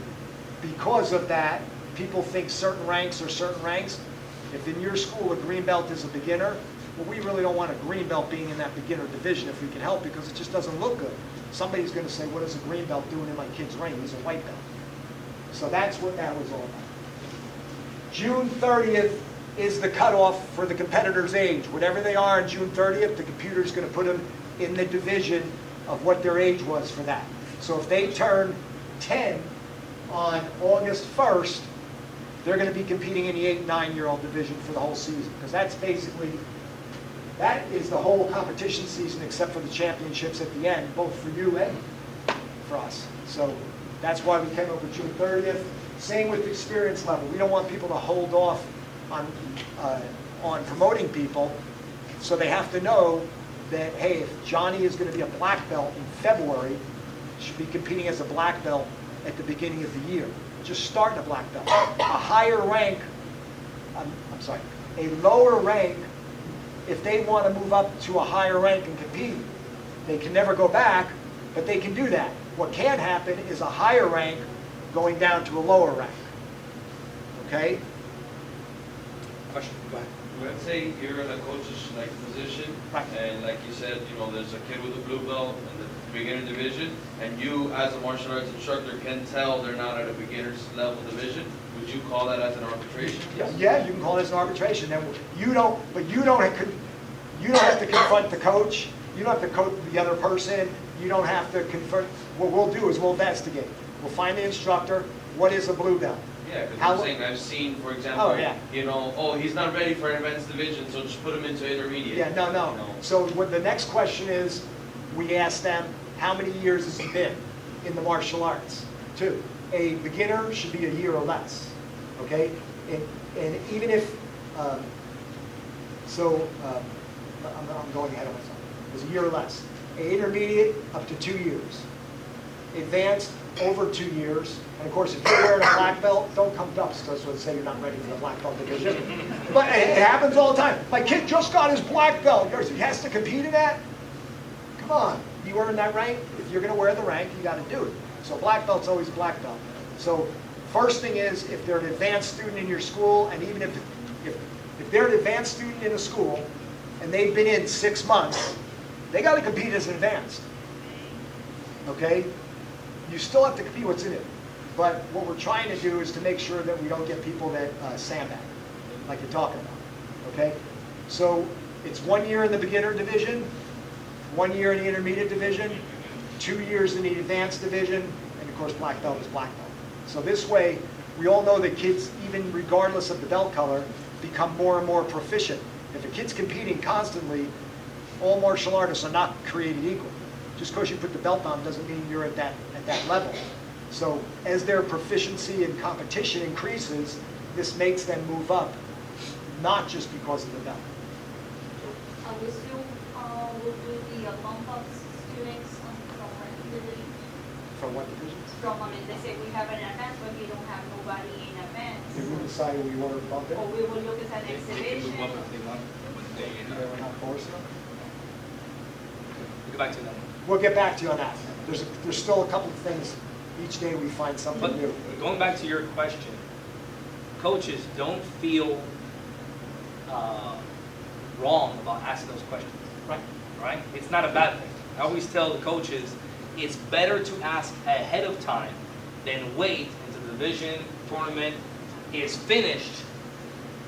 because of that, people think certain ranks are certain ranks. If in your school a green belt is a beginner, well, we really don't want a green belt being in that beginner division if we can help, because it just doesn't look good. Somebody's going to say, what is a green belt doing in my kid's ring? He's a white belt. So that's what that was all about. June 30th is the cutoff for the competitor's age. Whatever they are on June 30th, the computer's going to put them in the division of what their age was for that. So if they turn 10 on August 1st, they're going to be competing in the 8 and 9-year-old division for the whole season, because that is the whole competition season except for the championships at the end, both for you and for us. So that's why we came up with June 30th. Same with experience level. We don't want people to hold off on promoting people, so they have to know that, hey, if Johnny is going to be a black belt in February, he should be competing as a black belt at the beginning of the year. Just start a black belt. A higher rank, a lower rank, if they want to move up to a higher rank and compete, they can never go back, but they can do that. What can happen is a higher rank going down to a lower rank. Okay? Question, go ahead. Let's say you're in a coach's position, Right. and like you said, there's a kid with a blue belt in the beginner division, and you, as a martial arts instructor, can tell they're not at a beginner's level division. Would you call that as an arbitration? Yeah, you can call this an arbitration. And you don't have to confront the coach. You don't have to coach the other person. You don't have to confront. What we'll do is we'll investigate. We'll find the instructor. What is a blue belt? Yeah, because How- I'm saying, I've seen, for example, Oh, yeah. you know, oh, he's not ready for advanced division, so just put him into intermediate. Yeah, no, no. You know. So what the next question is, we ask them, how many years has he been in the martial arts? 2. A beginner should be a year or less, okay? And even if, I'm going ahead of myself. It's a year or less. A intermediate, up to 2 years. Advanced, over 2 years. And of course, if you're wearing a black belt, don't come to us because we'll say you're not ready for the black belt division. But it happens all the time. My kid just got his black belt. He has to compete in that? Come on, you earn that rank. If you're going to wear the rank, you got to do it. So black belt's always black belt. So first thing is, if they're an advanced student in your school, and even if they're an advanced student in a school, and they've been in 6 months, they got to compete as an advanced. Okay? You still have to compete what's in it. But what we're trying to do is to make sure that we don't get people that sandbag, like you're talking about. Okay? So it's 1 year in the beginner division, 1 year in the intermediate division, 2 years in the advanced division, and of course black belt is black belt. So this way, we all know that kids, even regardless of the belt color, become more and more proficient. If a kid's competing constantly, all martial artists are not created equal. Just because you put the belt on doesn't mean you're at that level. So as their proficiency and competition increases, this makes them move up, not just because of the belt. We still will do the bump ups students from one division. From what divisions? From, they say we have an advance, but we don't have nobody in advance. If we decided we want to bump it, Or we will look at an They can exhibition. move up if they want, but they, we're not forcing them. we'll get back to that. We'll get back to you on that. There's still a couple of things. Each day we find something But new. going back to your question, coaches, don't feel wrong about asking those questions. Right. Right? It's not a bad thing. I always tell the coaches, it's better to ask ahead of time than wait until the division tournament is finished,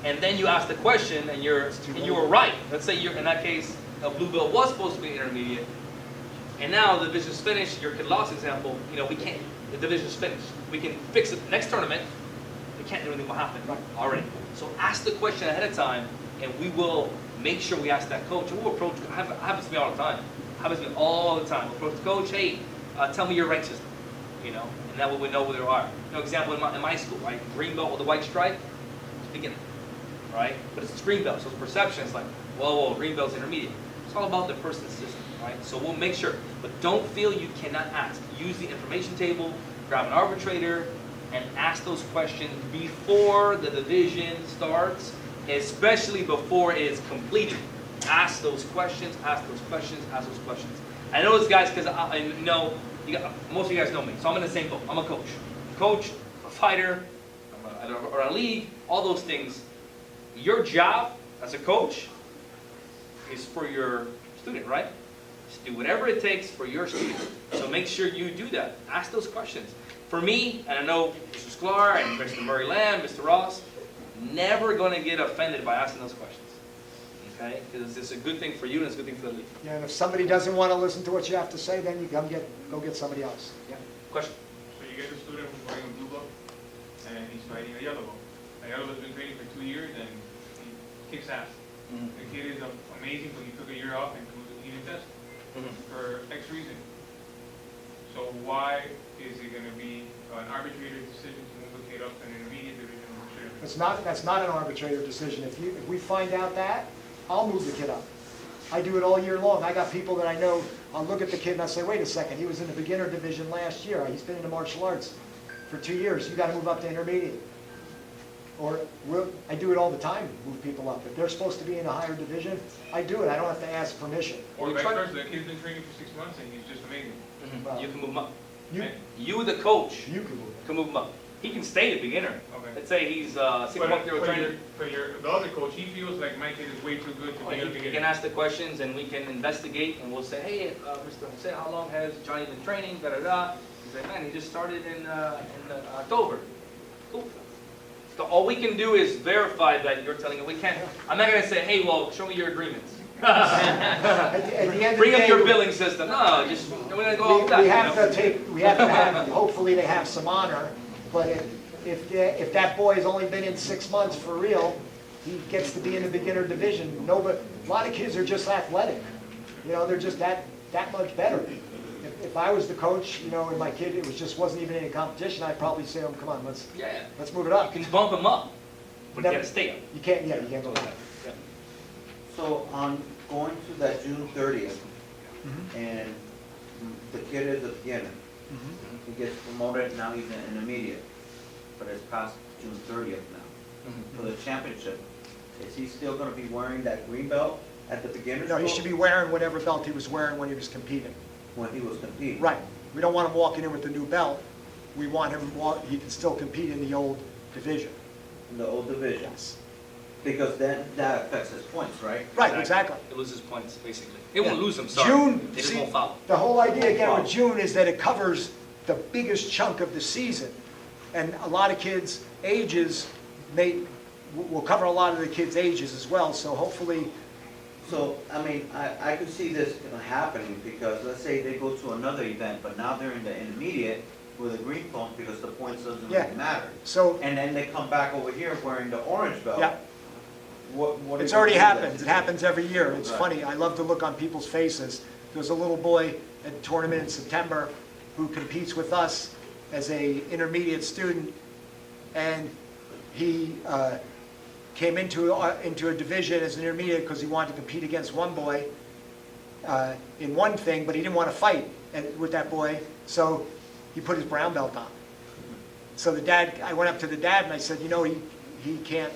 and then you ask the question and you were right. Let's say you're, in that case, a blue belt was supposed to be intermediate, and now the division's finished. Your kid lost example. You know, we can't. The division's finished. We can fix it next tournament. We can't do anything will happen already. So ask the question ahead of time, and we will make sure we ask that coach. And we'll approach. Happens to me all the time. Happens to me all the time. We'll approach the coach. Hey, tell me your rank system. You know, and that way we know where they are. You know, example in my school, right? Green belt with a white stripe, it's beginner, right? But it's green belt, so it's perception. It's like, whoa, green belt's intermediate. It's all about the person's system, right? So we'll make sure, but don't feel you cannot ask. Use the information table, grab an arbitrator, and ask those questions before the division starts, especially before it's completed. Ask those questions, ask those questions, ask those questions. I know this, guys, because I know most of you guys know me, so I'm in the same boat. I'm a coach. Coach, a fighter, or a league, all those things. Your job as a coach is for your student, right? Just do whatever it takes for your student. So make sure you do that. Ask those questions. For me, and I know Mr. Sklar and Mr. Murray Lamb, Mr. Ross, never going to get offended by asking those questions. Okay? Because it's a good thing for you and it's a good thing for the league. Yeah, and if somebody doesn't want to listen to what you have to say, then you go get somebody else. Yeah. Question? So you get a student who's wearing a blue belt, and he's fighting a yellow belt. The yellow belt's been training for 2 years, and he kicks ass. The kid is amazing, but he took a year off and couldn't even test for X reason. So why is it going to be an arbitrator's decision to move the kid up to an intermediate division? That's not an arbitrator decision. If we find out that, I'll move the kid up. I do it all year long. I got people that I know, I'll look at the kid and I say, wait a second, he was in the beginner division last year. He's been in the martial arts for 2 years. You got to move up to intermediate. Or I do it all the time, move people up. If they're supposed to be in a higher division, I do it. I don't have to ask permission. Or vice versa, the kid's been training for 6 months and he's just amazing. Well, You can move him up. You The coach, can move it. can move him up. He can stay a beginner. Okay. Let's say he's 6-month-year trainer. The other coach, he feels like my kid is way too good to be able to You get can it. ask the questions and we can investigate and we'll say, hey, Mr. Jose, how long has Johnny been training? Da da da. He's like, man, he just started in October. Cool. So all we can do is verify that you're telling him. We can't. I'm not going to say, hey, well, show me your agreements. At the end of Bring the up day, your billing system. No, we're going to go off that. we have to have, hopefully they have some honor, but if that boy has only been in 6 months for real, he gets to be in the beginner division. No, but a lot of kids are just athletic. They're just that much better. If I was the coach, and my kid, wasn't even in a competition, I'd probably say, come on, let's move it up. You can bump him up, but you gotta stay up. You can't go back. Yeah. So on going to that June 30th, and the kid is a beginner, he gets promoted, now he's an intermediate, but it's past June 30th now. For the championship, is he still gonna be wearing that green belt at the beginner's No, he belt should be wearing whatever belt he was wearing when he was competing. when he was competing? Right. We don't want him walking in with the new belt. We want him, he can still compete in the old division. In the old division? Yes. Because then that affects his points, right? Right, exactly. It loses points, basically. It won't Yeah. lose them, sorry. June, They just see, won't foul. the whole idea again with June is that it covers the biggest chunk of the season. And a lot of kids' ages will cover a lot of the kids' ages as well, so hopefully. So, I could see this happening because let's say they go to another event, but now they're in the intermediate with a green phone because the points doesn't Yeah. really matter. So, And then they come back over here wearing the orange belt. yeah, What are it's you already gonna do happened. then? It happens every year. It's Right. funny. I love to look on people's faces. There was a little boy at a tournament in September who competes with us as a intermediate student, and he came into a division as an intermediate because he wanted to compete against one boy in one thing, but he didn't want to fight with that boy, so he put his brown belt on. So I went up to the dad and I said, he can't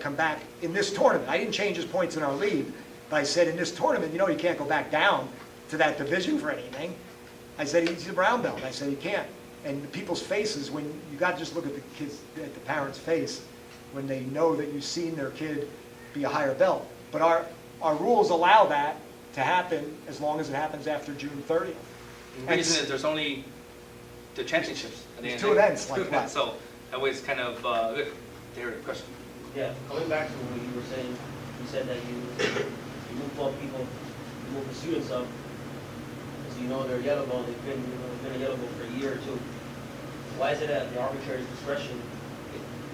come back in this tournament. I didn't change his points in our league, but I said in this tournament, he can't go back down to that division for anything. I said he's a brown belt. I said he can't. And the people's faces, when you got to just look at the parents' face when they know that you've seen their kid be a higher belt. But our rules allow that to happen as long as it happens after June 30th. The reason is there's only the championships. At the There's end. two events like Two that. events, so that way it's kind of good. Derek, question. Yeah, coming back to what you were saying, you said that you move up people, you move the students up, because they're yellow ball, they've been a yellow ball for a year or two. Why is it at the arbitrary discretion?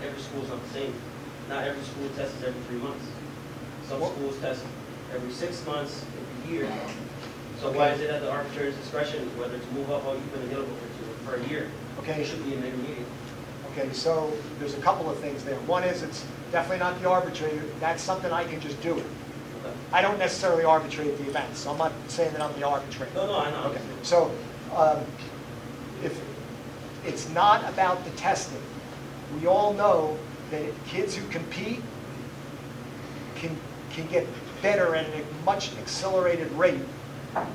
Every school's not the same. Not every school tests every 3 months. Some schools test every 6 months, every year. So why is it at the arbitrary discretion, whether to move up or you've been a yellow ball for a year? Okay. It should be an intermediate. Okay, so there's a couple of things there. One is it's definitely not the arbitrator. That's something I can just do. Okay. I don't necessarily arbitrate the events, so I'm not saying that I'm the arbitrator. No, I know. Okay, so if it's not about the testing, we all know that kids who compete can get better at a much accelerated rate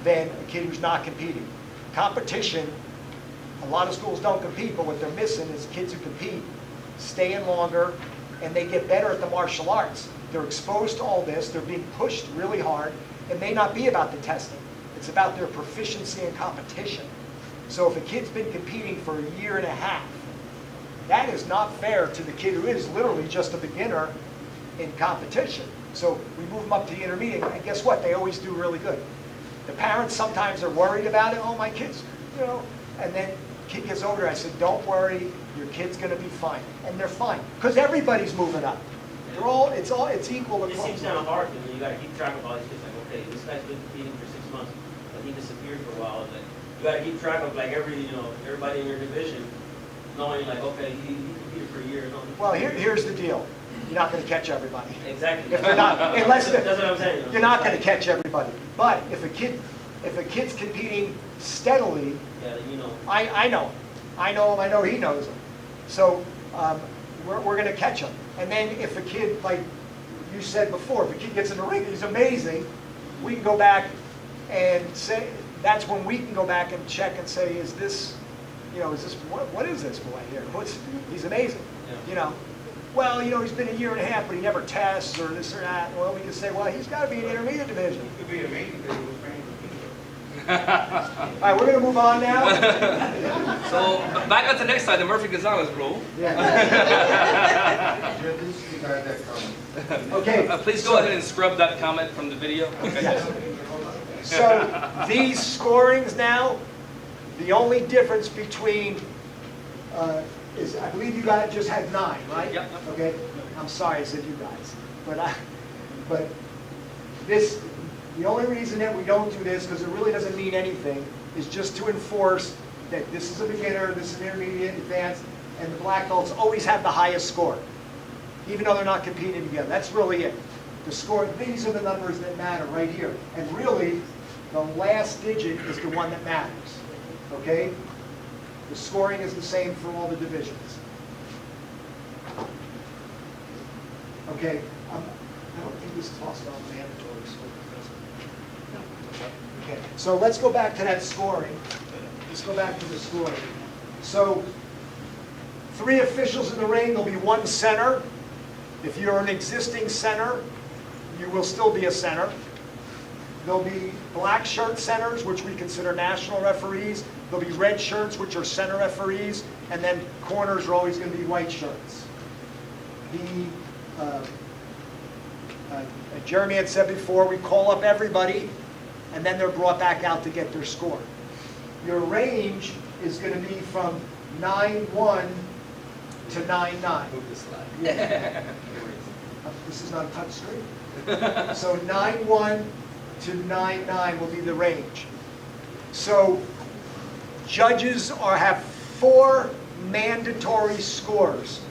than a kid who's not competing. Competition, a lot of schools don't compete, but what they're missing is kids who compete stay in longer and they get better at the martial arts. They're exposed to all this, they're being pushed really hard. It may not be about the testing, it's about their proficiency in competition. So if a kid's been competing for a year and a half, that is not fair to the kid who is literally just a beginner in competition. So we move them up to the intermediate, and guess what? They always do really good. The parents sometimes are worried about it. Oh, my kid's, and then kid gets over there. I said, don't worry, your kid's going to be fine, and they're fine because everybody's moving up. It's equal. It seems kind of hard because you got to keep track of all these kids. Like, okay, this guy's been competing for 6 months, but he disappeared for a while. Like, you got to keep track of everybody in your division, knowing like, okay, he competed for a year. Well, here's the deal. You're not going to catch everybody. Exactly. If they're not, unless that's what I'm saying. You're not going to catch everybody. But if a kid's competing steadily, yeah, then I know him. I know he knows him. So we're going to catch him. And then if a kid, like you said before, if a kid gets in the ring, he's amazing. We can go back and say that's when we can go back and check and say, is this what is this boy here? He's amazing. Yeah. Well, he's been a year and a half, but he never tests or this or that. Well, we can say, well, he's got to be in the intermediate division. It could be amazing that he was training for All right, we're going to move on now. So back on to the next slide, the Murphy Gonzalez rule. Yeah. Disregard that comment. Okay. Please go ahead and scrub that comment from the video. Okay. Yes. So these scorings now, the only difference between I believe you guys just had 9, right? Yep. Okay, I'm sorry I said you guys, but this, the only reason that we don't do this, because it really doesn't mean anything, is just to enforce that this is a beginner, this is intermediate, advanced, and the black belts always have the highest score, even though they're not competing together. That's really it. The score, these are the numbers that matter right here. And really, the last digit is the one that matters, okay? The scoring is the same for all the divisions. Okay, I don't think this talks about mandatory scoring. Okay, so let's go back to that scoring. Let's go back to the scoring. So, 3 officials in the ring, there'll be 1 center. If you're an existing center, you will still be a center. There'll be black shirt centers, which we consider national referees. There'll be red shirts, which are center referees. And then corners are always going to be white shirts. Jeremy had said before, we call up everybody, and then they're brought back out to get their score. Your range is going to be from 9-1 to 9-9. Move the slide. Yeah. This is not a touch screen. So 9-1 to 9-9 will be the range. So judges have 4 mandatory scores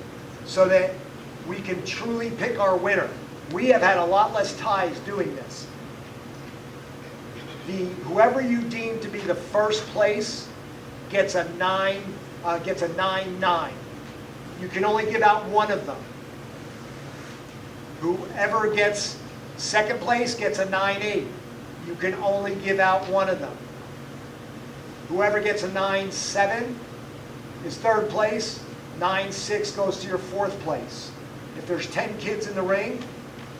so that we can truly pick our winner. We have had a lot less ties doing this. Whoever you deem to be the first place gets a 9-9. You can only give out 1 of them. Whoever gets second place gets a 9-8. You can only give out 1 of them. Whoever gets a 9-7 is third place. 9-6 goes to your 4th place. If there's 10 kids in the ring,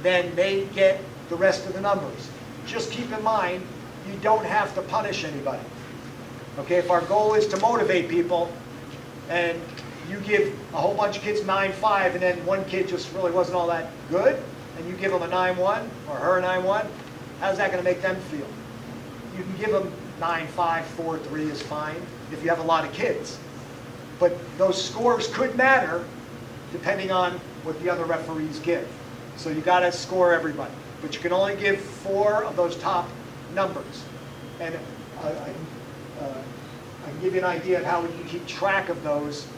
then they get the rest of the numbers. Just keep in mind, you don't have to punish anybody. Okay, if our goal is to motivate people, and you give a whole bunch of kids 9-5, and then one kid just really wasn't all that good, and you give them a 9-1, or her a 9-1, how's that going to make them feel? You can give them 9-5, 4-3 is fine, if you have a lot of kids. But those scores could matter depending on what the other referees give. So you got to score everybody. But you can only give 4 of those top numbers. And I can give you an idea of how we can keep track of those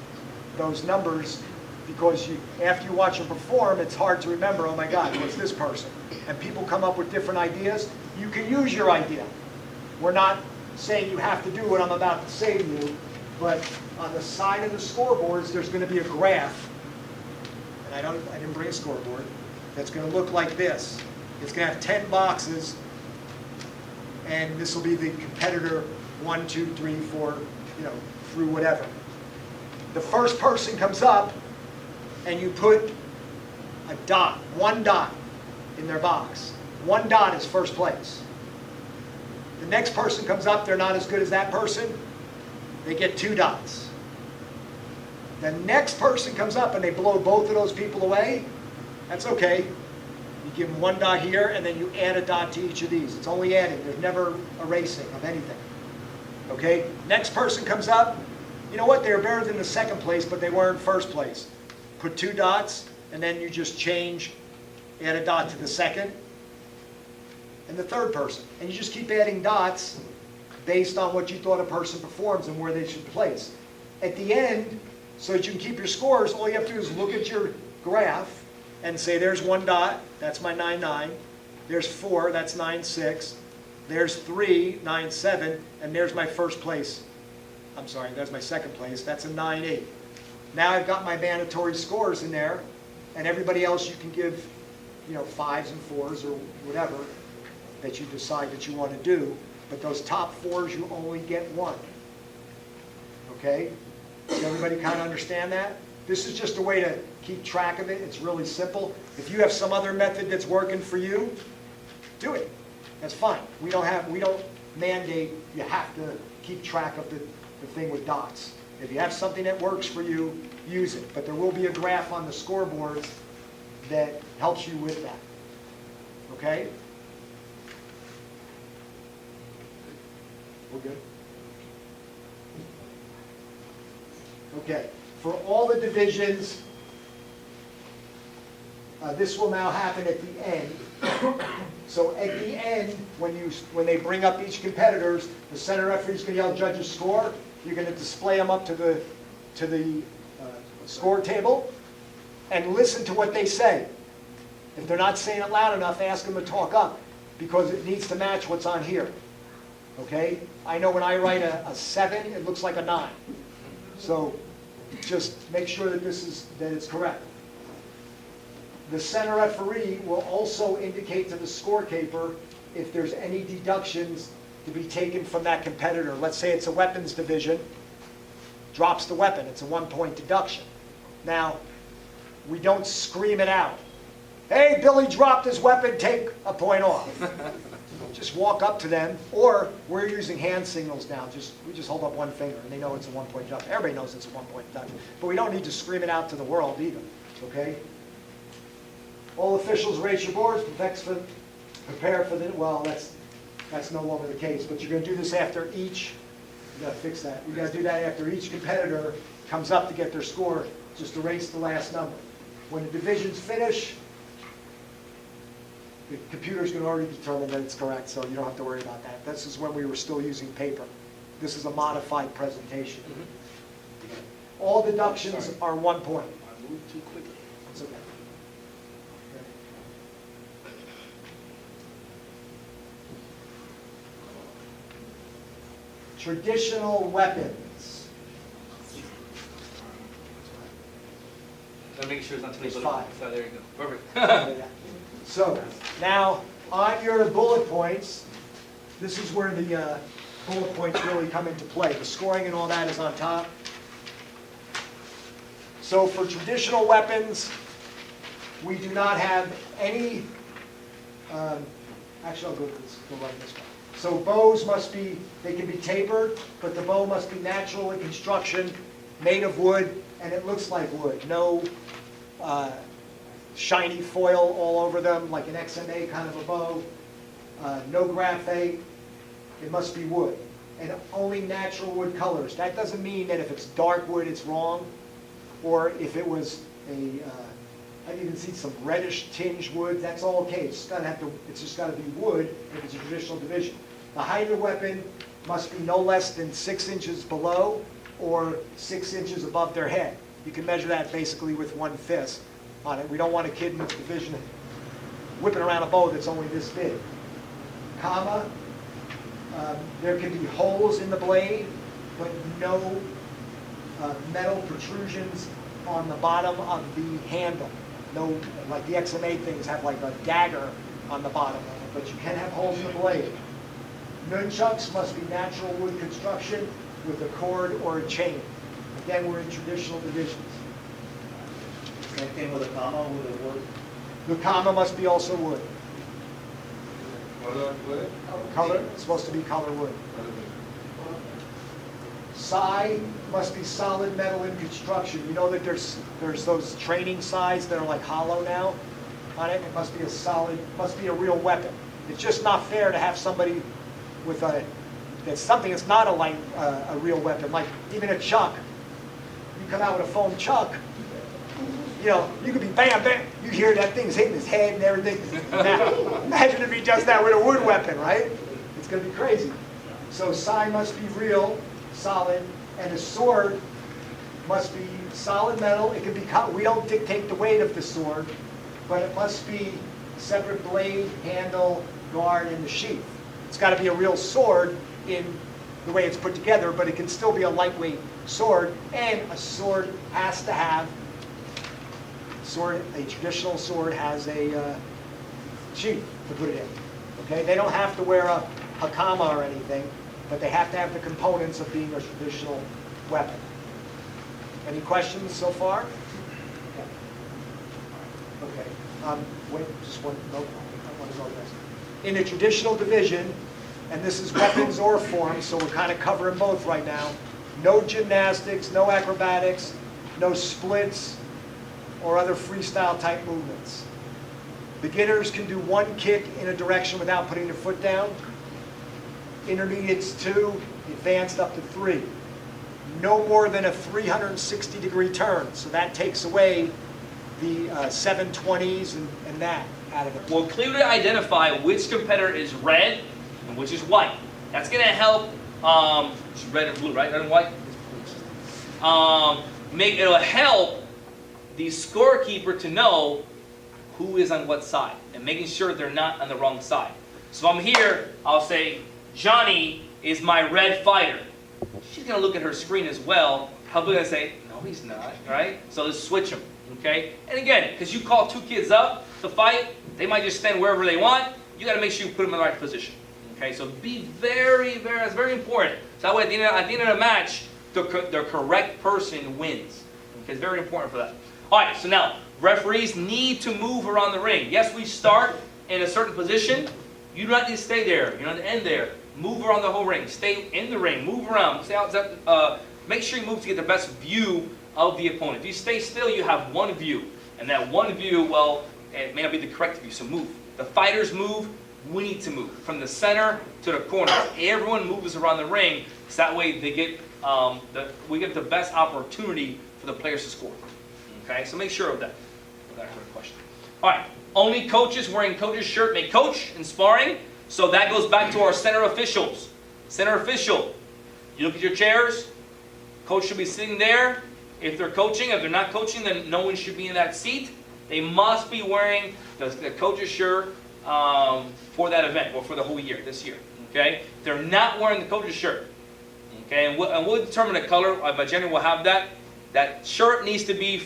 numbers, because after you watch them perform, it's hard to remember, oh my God, what's this person? And people come up with different ideas. You can use your idea. We're not saying you have to do what I'm about to say to you, but on the side of the scoreboards, there's going to be a graph. And I didn't bring a scoreboard. That's going to look like this. It's going to have 10 boxes, and this will be the competitor 1, 2, 3, 4, through whatever. The first person comes up, and you put a dot, 1 dot in their box. 1 dot is first place. The next person comes up, they're not as good as that person, they get 2 dots. The next person comes up and they blow both of those people away, that's okay. You give them 1 dot here, and then you add a dot to each of these. It's only adding, there's never erasing of anything. Okay? Next person comes up, you know what, they were better than the second place, but they weren't first place. Put 2 dots, and then you just change, add a dot to the second, and the third person. And you just keep adding dots based on what you thought a person performs and where they should place. At the end, so that you can keep your scores, all you have to do is look at your graph and say, there's 1 dot, that's my 9-9. There's 4, that's 9-6. There's 3, 9-7, and there's my first place. I'm sorry, there's my second place. That's a 9-8. Now I've got my mandatory scores in there, and everybody else you can give, 5s and 4s or whatever that you decide that you want to do. But those top 4s, you only get 1. Okay? Does everybody kind of understand that? This is just a way to keep track of it. It's really simple. If you have some other method that's working for you, do it. That's fine. We don't mandate you have to keep track of the thing with dots. If you have something that works for you, use it. But there will be a graph on the scoreboard that helps you with that. Okay? We're good? Okay. for all the divisions, this will now happen at the end. So at the end, when they bring up each competitors, the center referee's going to yell judge's score. You're going to display them up to the score table and listen to what they say. If they're not saying it loud enough, ask them to talk up because it needs to match what's on here. Okay? I know when I write a 7, it looks like a 9. So just make sure that it's correct. The center referee will also indicate to the scorekeeper if there's any deductions to be taken from that competitor. Let's say it's a weapons division, drops the weapon, it's a 1-point deduction. Now, we don't scream it out. Hey, Billy dropped his weapon, take a point off. Just walk up to them, or we're using hand signals now. We just hold up one finger and they know it's a 1-point deduction. Everybody knows it's a 1-point deduction. But we don't need to scream it out to the world either, okay? All officials raise your boards, prepare for the, well, that's no longer the case, but you're going to do this after each, you got to fix that. You got to do that after each competitor comes up to get their score, just erase the last number. When the divisions finish, the computer's going to already determine that it's correct, so you don't have to worry about that. This is when we were still using paper. This is a modified presentation. All deductions are 1 point. I moved too quickly. It's okay. Traditional weapons. I'm making sure it's not too There's late. 5. So there you go. Perfect. So now on your bullet points, this is where the bullet points really come into play. The scoring and all that is on top. So for traditional weapons, we do not have any, actually I'll go right this way. So bows they can be tapered, but the bow must be natural in construction, made of wood, and it looks like wood. No shiny foil all over them, like an XMA kind of a bow. No graphite. It must be wood. And only natural wood colors. That doesn't mean that if it's dark wood, it's wrong. Or if it was I've even seen some reddish tinged wood, that's all okay. It's just got to be wood if it's a traditional division. The height of the weapon must be no less than 6 inches below or 6 inches above their head. You can measure that basically with one fist on it. We don't want a kid in this division whipping around a bow that's only this big. Comma, there can be holes in the blade, but no metal protrusions on the bottom of the handle. No, like the XMA things have like a dagger on the bottom of it, but you can have holes in the blade. Nunchucks must be natural wood construction with a cord or a chain. Again, we're in traditional divisions. Same thing with a comma, with a wood. The comma must be also wood. Wood? Color, it's supposed to be color wood. Side must be solid metal in construction. You know that there's those training sides that are like hollow now on it. It must be a solid, must be a real weapon. It's just not fair to have somebody with that's something that's not a real weapon. Like even a chuck. You come out with a foam chuck, you know, you could be bam, bam. You hear that thing's hitting his head and everything. Now, imagine if he does that with a wood weapon, right? It's going to be crazy. So side must be real, solid, and a sword must be solid metal. It can be we don't dictate the weight of the sword, but it must be separate blade, handle, guard, and the sheath. It's got to be a real sword in the way it's put together, but it can still be a lightweight sword, and a sword has to have a traditional sword has a sheath to put it in. Okay, they don't have to wear a hakama or anything, but they have to have the components of being a traditional weapon. Any questions so far? Okay. Wait, just one. No, I want to go next. In a traditional division, and this is weapons or forms, so we're kind of covering both right now. No gymnastics, no acrobatics, no splits, or other freestyle type movements. Beginners can do one kick in a direction without putting their foot down. Intermediates 2, advanced up to 3. no more than a 360-degree turn. So that takes away the 720s and that out of it. We'll clearly identify which competitor is red and which is white. That's going to help, it's red and blue, right? Red and white? It'll help the scorekeeper to know who is on what side and making sure they're not on the wrong side. So if I'm here, I'll say, Johnny is my red fighter. She's going to look at her screen as well, probably going to say, no, he's not, right? So let's switch them, okay? And again, because you call two kids up to fight, they might just stand wherever they want. You got to make sure you put them in the right position, okay? So be very, very, that's very important. So that way at the end of the match, the correct person wins. Okay, it's very important for that. All right, so now, referees need to move around the ring. Yes, we start in a certain position. You do not need to stay there. You don't end there. Move around the whole ring. Stay in the ring. Move around. Stay outside. Make sure you move to get the best view of the opponent. If you stay still, you have one view. And that one view, well, it may not be the correct view, so move. The fighters move. We need to move. From the center to the corner. Everyone moves around the ring, so that way they get, we get the best opportunity for the players to score. Okay, so make sure of that. That's a question. All right, only coaches wearing coach's shirt may coach in sparring. So that goes back to our center officials. Center official, you look at your chairs. Coach should be sitting there. If they're coaching, if they're not coaching, then no one should be in that seat. They must be wearing the coach's shirt for that event or for the whole year, this year. Okay, if they're not wearing the coach's shirt. Okay, and we'll determine the color. My general will have that. That shirt needs to be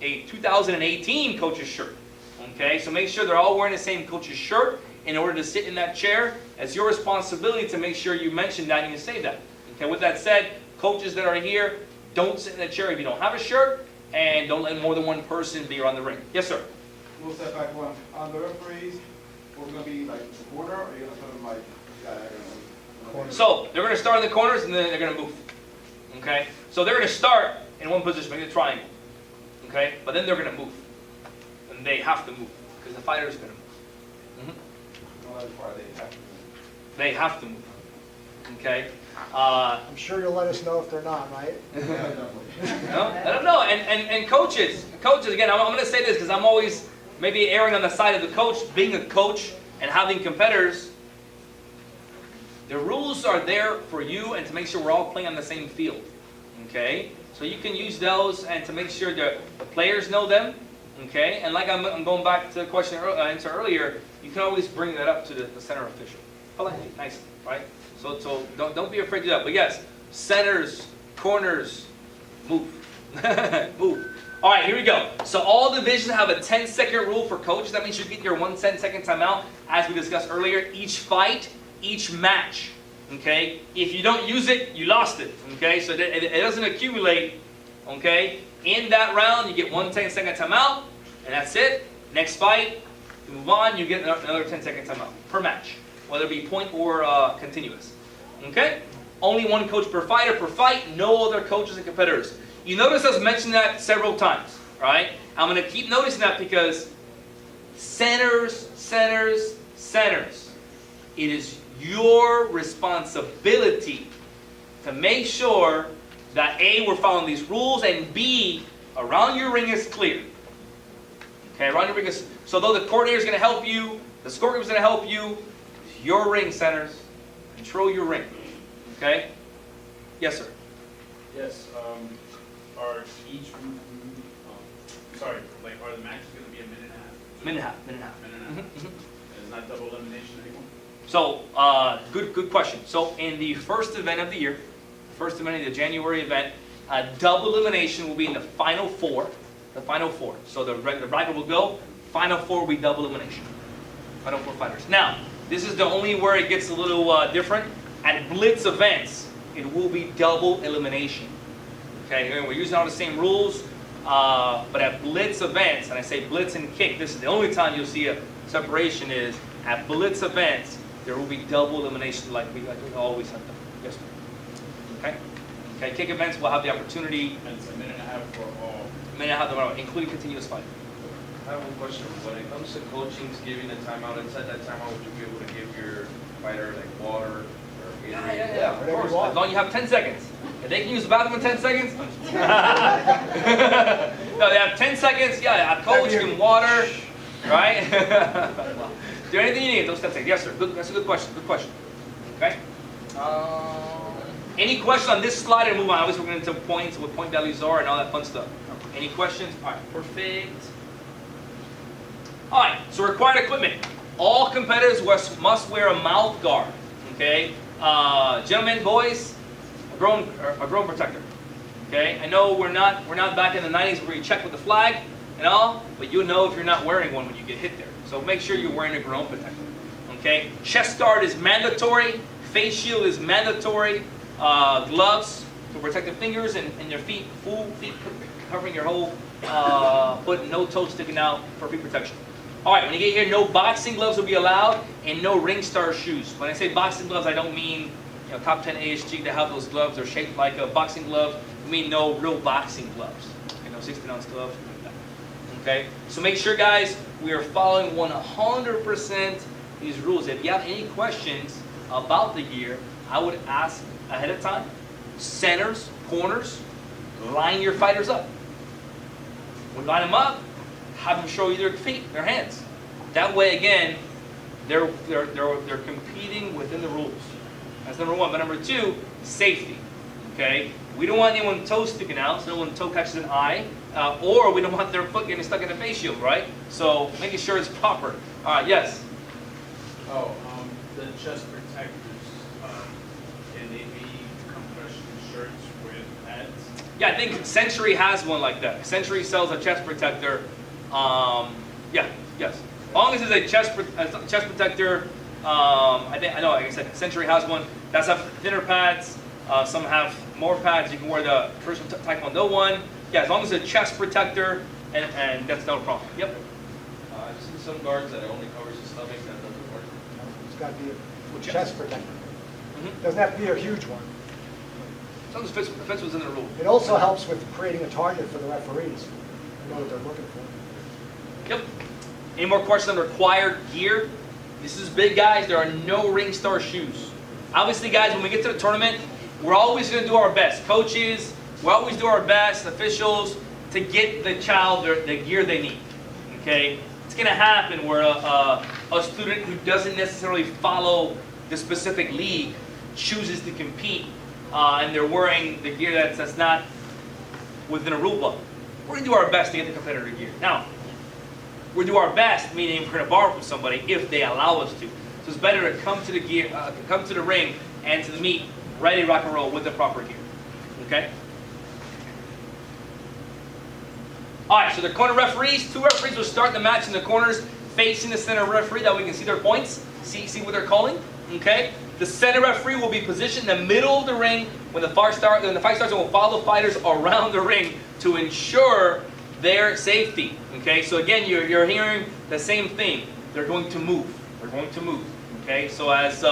a 2018 coach's shirt. Okay, so make sure they're all wearing the same coach's shirt in order to sit in that chair. It's your responsibility to make sure you mention that and you say that. Okay, with that said, coaches that are here, don't sit in the chair if you don't have a shirt, and don't let more than one person be around the ring. Yes, sir? We'll step back one. On the referees, we're gonna be like the corner, or you're gonna put them like, So, they're going to start in the corners and then they're going to move. Okay? So they're going to start in one position, make a triangle. Okay? But then they're going to move. And they have to move, because the fighter's going to move. They have to move. Okay? I'm sure you'll let us know if they're not, right? No, let them know. And coaches, again, I'm going to say this because I'm always maybe erring on the side of the coach. Being a coach and having competitors, the rules are there for you and to make sure we're all playing on the same field. Okay? So you can use those and to make sure that the players know them. Okay? And like I'm going back to the question I answered earlier, you can always bring that up to the center official. Politely, nicely, right? So don't be afraid to do that. But yes, centers, corners, move. Move. All right, here we go. So all divisions have a 10-second rule for coaches. That means you get your 1 10-second timeout, as we discussed earlier. Each fight, each match. Okay? If you don't use it, you lost it. Okay? So it doesn't accumulate. Okay? In that round, you get 1 10-second timeout, and that's it. Next fight, you move on, you get another 10-second timeout per match, whether it be point or continuous. Okay? Only one coach per fighter per fight, no other coaches and competitors. You notice us mention that several times, right? I'm going to keep noticing that because centers. It is your responsibility to make sure that A, we're following these rules, and B, around your ring is clear. Okay, around your ring is, so though the coordinator is going to help you, the scorekeeper is going to help you, it's your ring, centers. Control your ring. Okay? Yes, sir. Yes, are each, sorry, like, are the matches gonna be a minute and a half? Minute and a half. Minute and a half. And it's not double elimination anymore? So, good question. So, in the first event of the year, first event of the January event, double elimination will be in the final four. The final four. So the bracket will go, final four will be double elimination. Final four fighters. Now, this is the only where it gets a little different. At blitz events, it will be double elimination. Okay, we're using all the same rules, but at blitz events, and I say blitz and kick, this is the only time you'll see a separation is at blitz events, there will be double elimination like we always have done. Yes, sir. Okay? Okay, kick events will have the opportunity. And it's a minute and a half for all. A minute and a half, including continuous fight. I have one question. When it comes to coaching, giving a timeout, inside that timeout, would you be able to give your fighter like water or Yeah, of course. As long as you have 10 seconds. If they can use the bathroom in 10 seconds, no, they have 10 seconds. Yeah, a coach can water, right? Do anything you need. Those 10 seconds. Yes, sir. Good. That's a good question. Good question. Okay. Any questions on this slide and move on? Obviously, we're going into points, what point values are, and all that fun stuff. Any questions? All right, perfect. All right, so required equipment. All competitors must wear a mouth guard. Okay, gentlemen, boys, a groin protector. Okay, I know we're not back in the 90s where you check with the flag and all, but you know if you're not wearing one when you get hit there. So make sure you're wearing a groin protector. Okay, chest guard is mandatory. Face shield is mandatory. Gloves to protect the fingers and your feet, full feet covering your whole foot, no toes sticking out for feet protection. All right, when you get here, no boxing gloves will be allowed and no ring star shoes. When I say boxing gloves, I don't mean top 10 ASG to have those gloves. They're shaped like a boxing glove. I mean no real boxing gloves. 16-ounce gloves, like that. Okay, so make sure, guys, we are following 100% these rules. If you have any questions about the gear, I would ask ahead of time. Centers, corners, line your fighters up. When you line them up, have them show you their feet, their hands. That way, again, they're competing within the rules. That's number one. But number two, safety. Okay, we don't want anyone toe sticking out, so no one toe catches an eye, or we don't want their foot getting stuck in a face shield, right? So making sure it's proper. All right, yes. The chest protectors, can they be compression shirts with pads? Yeah, I think Century has one like that. Century sells a chest protector. Yes. As long as it's a chest protector, I know, like I said, Century has one. That's have thinner pads. Some have more pads. You can wear the first Taekwondo one. Yeah, as long as it's a chest protector, and that's no problem. Yep. I've seen some guards that it only covers the stomach, that doesn't work. It's got to be a chest protector. Mm-hmm. Doesn't have to be a huge one. As long as it fits within the rule. It also helps with creating a target for the referees. They know what they're looking for. Yep. Any more questions on required gear? This is big, guys. There are no ring star shoes. Obviously, guys, when we get to the tournament, we're always going to do our best. Coaches, we'll always do our best, officials, to get the child the gear they need. Okay? It's going to happen where a student who doesn't necessarily follow the specific league chooses to compete, and they're wearing the gear that's not within a rule book. We're going to do our best to get the competitor gear. Now, we'll do our best, meaning we're going to borrow from somebody if they allow us to. So it's better to come to the ring and to the meet ready to rock and roll with the proper gear. Okay? All right, so the corner referees, 2 referees will start the match in the corners facing the center referee, that we can see their points, see what they're calling. Okay? The center referee will be positioned in the middle of the ring when the fight starts, and will follow fighters around the ring to ensure their safety. Okay? So again, you're hearing the same thing. They're going to move. They're going to move. Okay? So as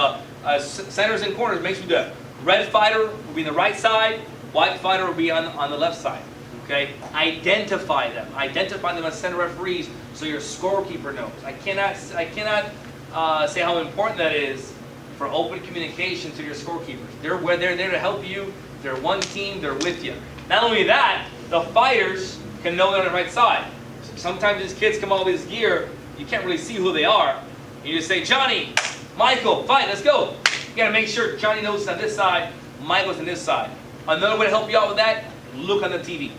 centers and corners, make sure the red fighter will be on the right side, white fighter will be on the left side. Okay? Identify them. Identify them as center referees so your scorekeeper knows. I cannot say how important that is for open communication to your scorekeepers. They're there to help you. They're one team. They're with you. Not only that, the fighters can know they're on the right side. Sometimes these kids come all this gear, you can't really see who they are. You just say, Johnny, Michael, fight, let's go. You gotta make sure Johnny knows it's on this side, Michael's on this side. Another way to help you out with that, look on the TV.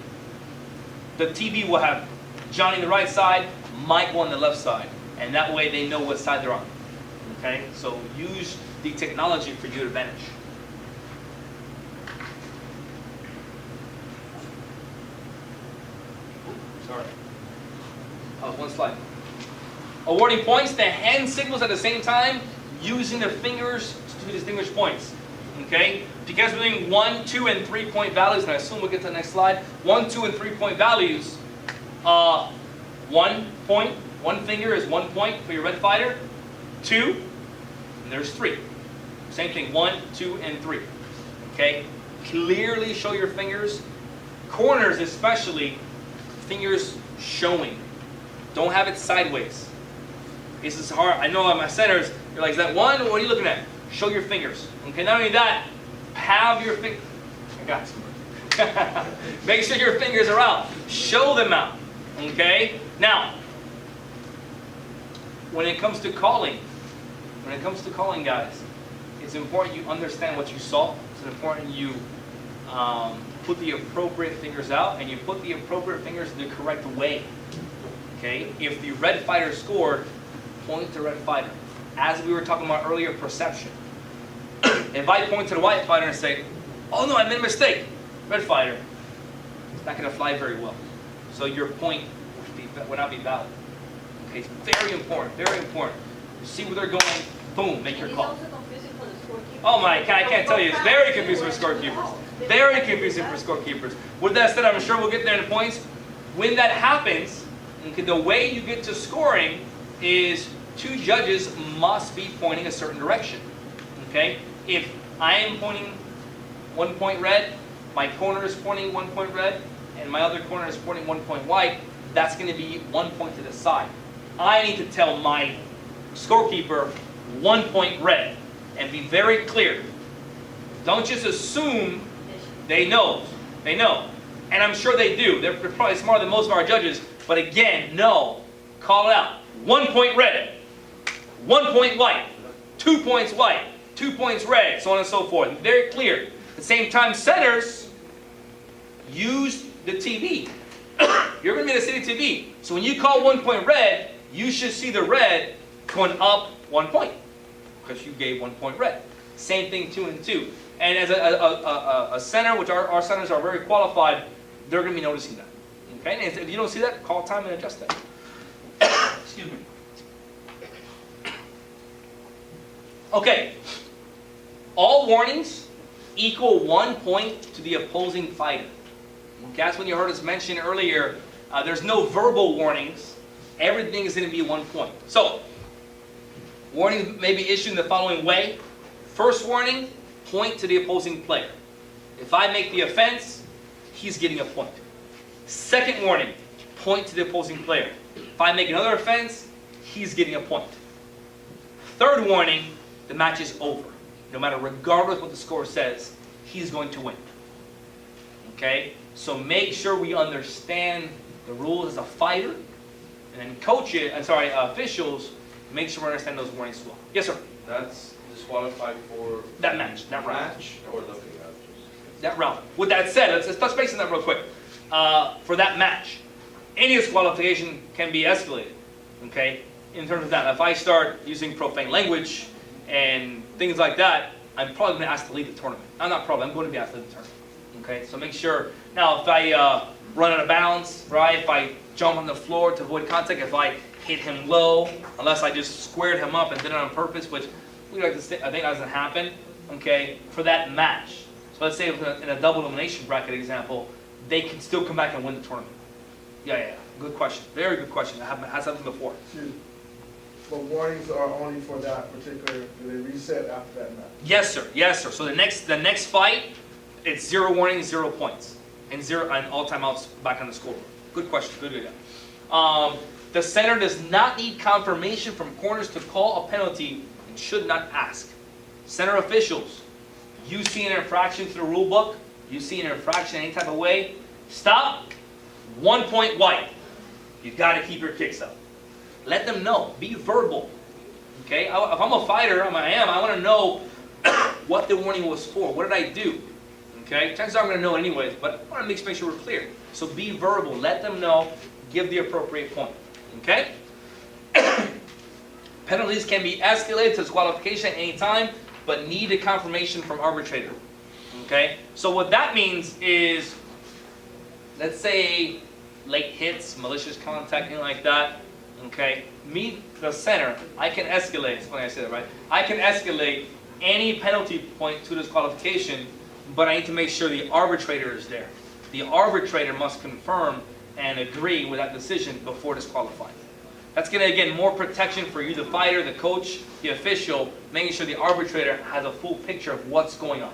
The TV will have Johnny on the right side, Michael on the left side. And that way they know what side they're on. Okay? So use the technology for your advantage. Sorry. Oh, one slide. Awarding points, the hand signals at the same time, using the fingers to distinguish points. Okay? Because we're doing 1, 2, and 3 point values, and I assume we'll get to the next slide. 1, 2, and 3 point values. 1 point, one finger is 1 point for your red fighter. 2, and there's 3. Same thing, 1, 2, and 3. Okay? Clearly show your fingers. Corners especially, fingers showing. Don't have it sideways. This is hard. I know at my centers, you're like, is that 1? What are you looking at? Show your fingers. Okay, not only that, have your fingers. I got you. Make sure your fingers are out. Show them out. Okay? Now, when it comes to calling, guys, it's important you understand what you saw. It's important you put the appropriate fingers out, and you put the appropriate fingers the correct way. Okay? If the red fighter scored, point to red fighter. As we were talking about earlier, perception. If I point to the white fighter and say, oh no, I made a mistake, red fighter, it's not going to fly very well. So your point would not be valid. Okay, it's very important, very important. You see where they're going, boom, make your call. It's also confusing for the scorekeeper. Oh my, I can't tell you, it's very confusing for scorekeepers. Very confusing for scorekeepers. With that said, I'm sure we'll get there in the points. When that happens, okay, the way you get to scoring is two judges must be pointing a certain direction. Okay? If I am pointing 1 point red, my corner is pointing 1 point red, and my other corner is pointing 1 point white, that's going to be 1 point to the side. I need to tell my scorekeeper 1 point red and be very clear. Don't just assume they know. They know. And I'm sure they do. They're probably smarter than most of our judges. But again, no. Call it out. 1 point red. 1 point white. 2 points white. 2 points red. So on and so forth. Very clear. At the same time, centers use the TV. You're going to be the city TV. So when you call 1 point red, you should see the red going up 1 point. Because you gave 1 point red. Same thing 2 and 2. And as a center, which our centers are very qualified, they're going to be noticing that. Okay? And if you don't see that, call time and adjust that. Excuse me. Okay. All warnings equal 1 point to the opposing fighter. Okay, that's when you heard us mention earlier, there's no verbal warnings. Everything is going to be 1 point. So, warnings may be issued in the following way. First warning, point to the opposing player. If I make the offense, he's getting a point. Second warning, point to the opposing player. If I make another offense, he's getting a point. Third warning, the match is over. No matter, regardless what the score says, he's going to win. Okay? So make sure we understand the rules as a fighter, and then officials, make sure we understand those warnings as well. Yes, sir? That's disqualified for That match, that round. match or the That round. With that said, let's touch base on that real quick. For that match, any disqualification can be escalated. Okay? In terms of that, if I start using profane language and things like that, I'm probably going to ask to leave the tournament. I'm not probably, I'm going to be asked to leave the tournament. Okay? So make sure. Now, if I run out of bounds, right? If I jump on the floor to avoid contact, if I hit him low, unless I just squared him up and did it on purpose, which we like to say, I think that doesn't happen. Okay? For that match. So let's say in a double elimination bracket example, they can still come back and win the tournament. Yeah. Good question. Very good question. That has happened before. But warnings are only for that particular, do they reset after that match? Yes, sir. Yes, sir. So the next fight, it's 0 warnings, 0 points. And all timeouts back on the scoreboard. Good question. Good. The center does not need confirmation from corners to call a penalty and should not ask. Center officials, you see an infraction to the rule book, you see an infraction any type of way, stop, 1 point white. You've got to keep your kicks up. Let them know. Be verbal. Okay? If I'm a fighter, I want to know what the warning was for. What did I do? Okay? Chances are I'm going to know anyways, but I want to make sure we're clear. So be verbal. Let them know. Give the appropriate point. Okay? Penalties can be escalated to disqualification at any time, but need a confirmation from arbitrator. Okay? So what that means is, let's say late hits, malicious contact, anything like that. Okay? Me, the center, I can escalate. It's funny I said that, right? I can escalate any penalty point to disqualification, but I need to make sure the arbitrator is there. The arbitrator must confirm and agree with that decision before disqualifying. That's going to, again, more protection for you, the fighter, the coach, the official, making sure the arbitrator has a full picture of what's going on.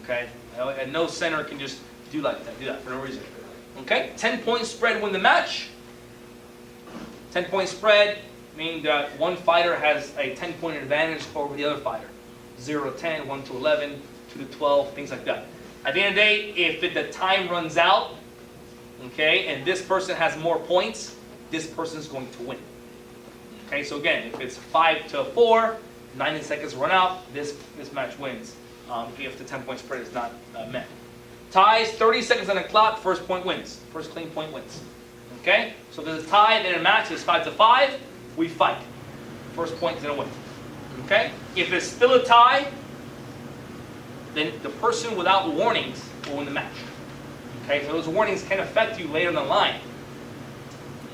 Okay? And no center can just do that for no reason. Okay? 10-point spread win the match. 10-point spread meaning that one fighter has a 10-point advantage over the other fighter. 0 to 10, 1 to 11, 2 to 12, things like that. At the end of the day, if the time runs out, okay, and this person has more points, this person's going to win. Okay, so again, if it's 5-4, 90 seconds run out, this match wins. If the 10-point spread is not met. Ties, 30 seconds on the clock, first point wins. First clean point wins. Okay, so if there's a tie, then a match is 5-5, we fight. First point is going to win. Okay, if it's still a tie, then the person without warnings will win the match. Okay, so those warnings can affect you later in the line.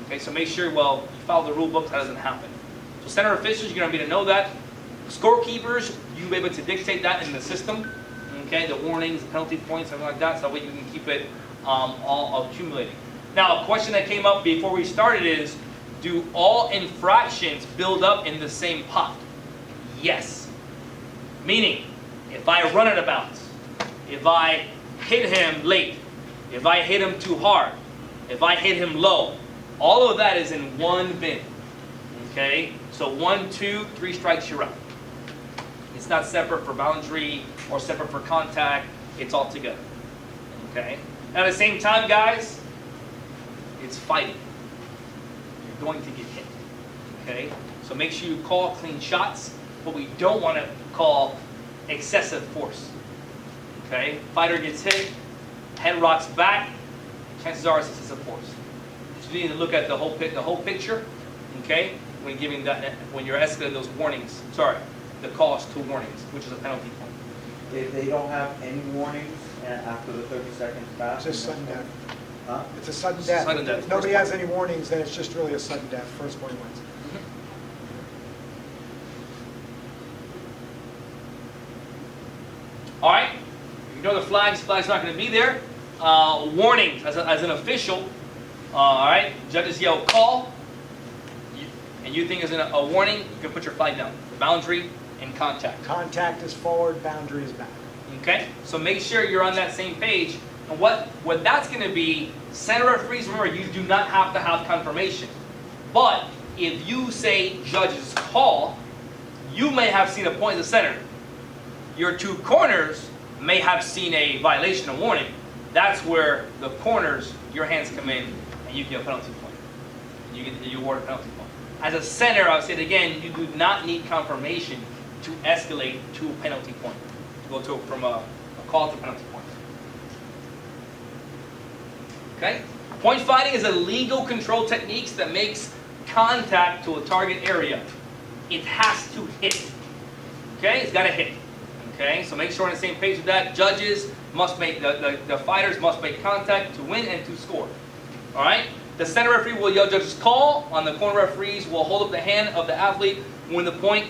Okay, so make sure, well, you follow the rule book, that doesn't happen. So center officials, you're going to be to know that. Scorekeepers, you'll be able to dictate that in the system. Okay, the warnings, the penalty points, something like that, so that way you can keep it all accumulating. Now, a question that came up before we started is, do all infractions build up in the same pot? Yes. Meaning, if I run out of bounds, if I hit him late, if I hit him too hard, if I hit him low, all of that is in one bin. Okay? So 1, 2, 3 strikes, you're out. It's not separate for boundary or separate for contact. It's all together. Okay? At the same time, guys, it's fighting. You're going to get hit. Okay? So make sure you call clean shots, but we don't want to call excessive force. Okay? Fighter gets hit, head rocks back, chances are it's excessive force. So you need to look at the whole picture, okay? When you're escalating those warnings, the calls to warnings, which is a penalty point. If they don't have any warnings after the 30 seconds pass. It's just sudden death. Huh? It's a sudden death. Sudden death. If nobody has any warnings, then it's just really a sudden death. First point wins. All right, you know the flag's not going to be there. Warnings, as an official, all right, judges yell call, and you think it's a warning, you can put your flag down. Boundary and contact. Contact is forward, boundary is back. Okay, so make sure you're on that same page. And what that's going to be, center referees, remember, you do not have to have confirmation. But if you say judges call, you may have seen a point in the center. Your two corners may have seen a violation of warning. That's where the corners, your hands come in, and you get a penalty point. You award a penalty point. As a center, I'll say it again, you do not need confirmation to escalate to a penalty point, to go from a call to penalty point. Okay? Point fighting is a legal control technique that makes contact to a target area. It has to hit. Okay? It's got to hit. Okay? So make sure we're on the same page with that. Judges must make, the fighters must make contact to win and to score. Alright? The center referee will yell judges call. On the corner referees will hold up the hand of the athlete when the point.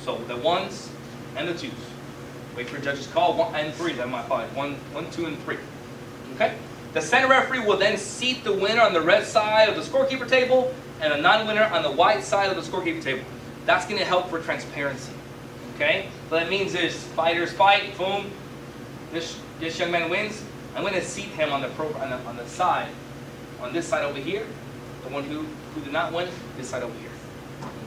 So the ones and the twos. Wait for judges call. 1 and 3. That's my apologies. 1, 2, and 3. Okay? The center referee will then seat the winner on the red side of the scorekeeper table and a non-winner on the white side of the scorekeeper table. That's going to help for transparency. Okay? So that means is fighters fight, boom, this young man wins. I'm going to seat him on the side, on this side over here. The one who did not win, this side over here.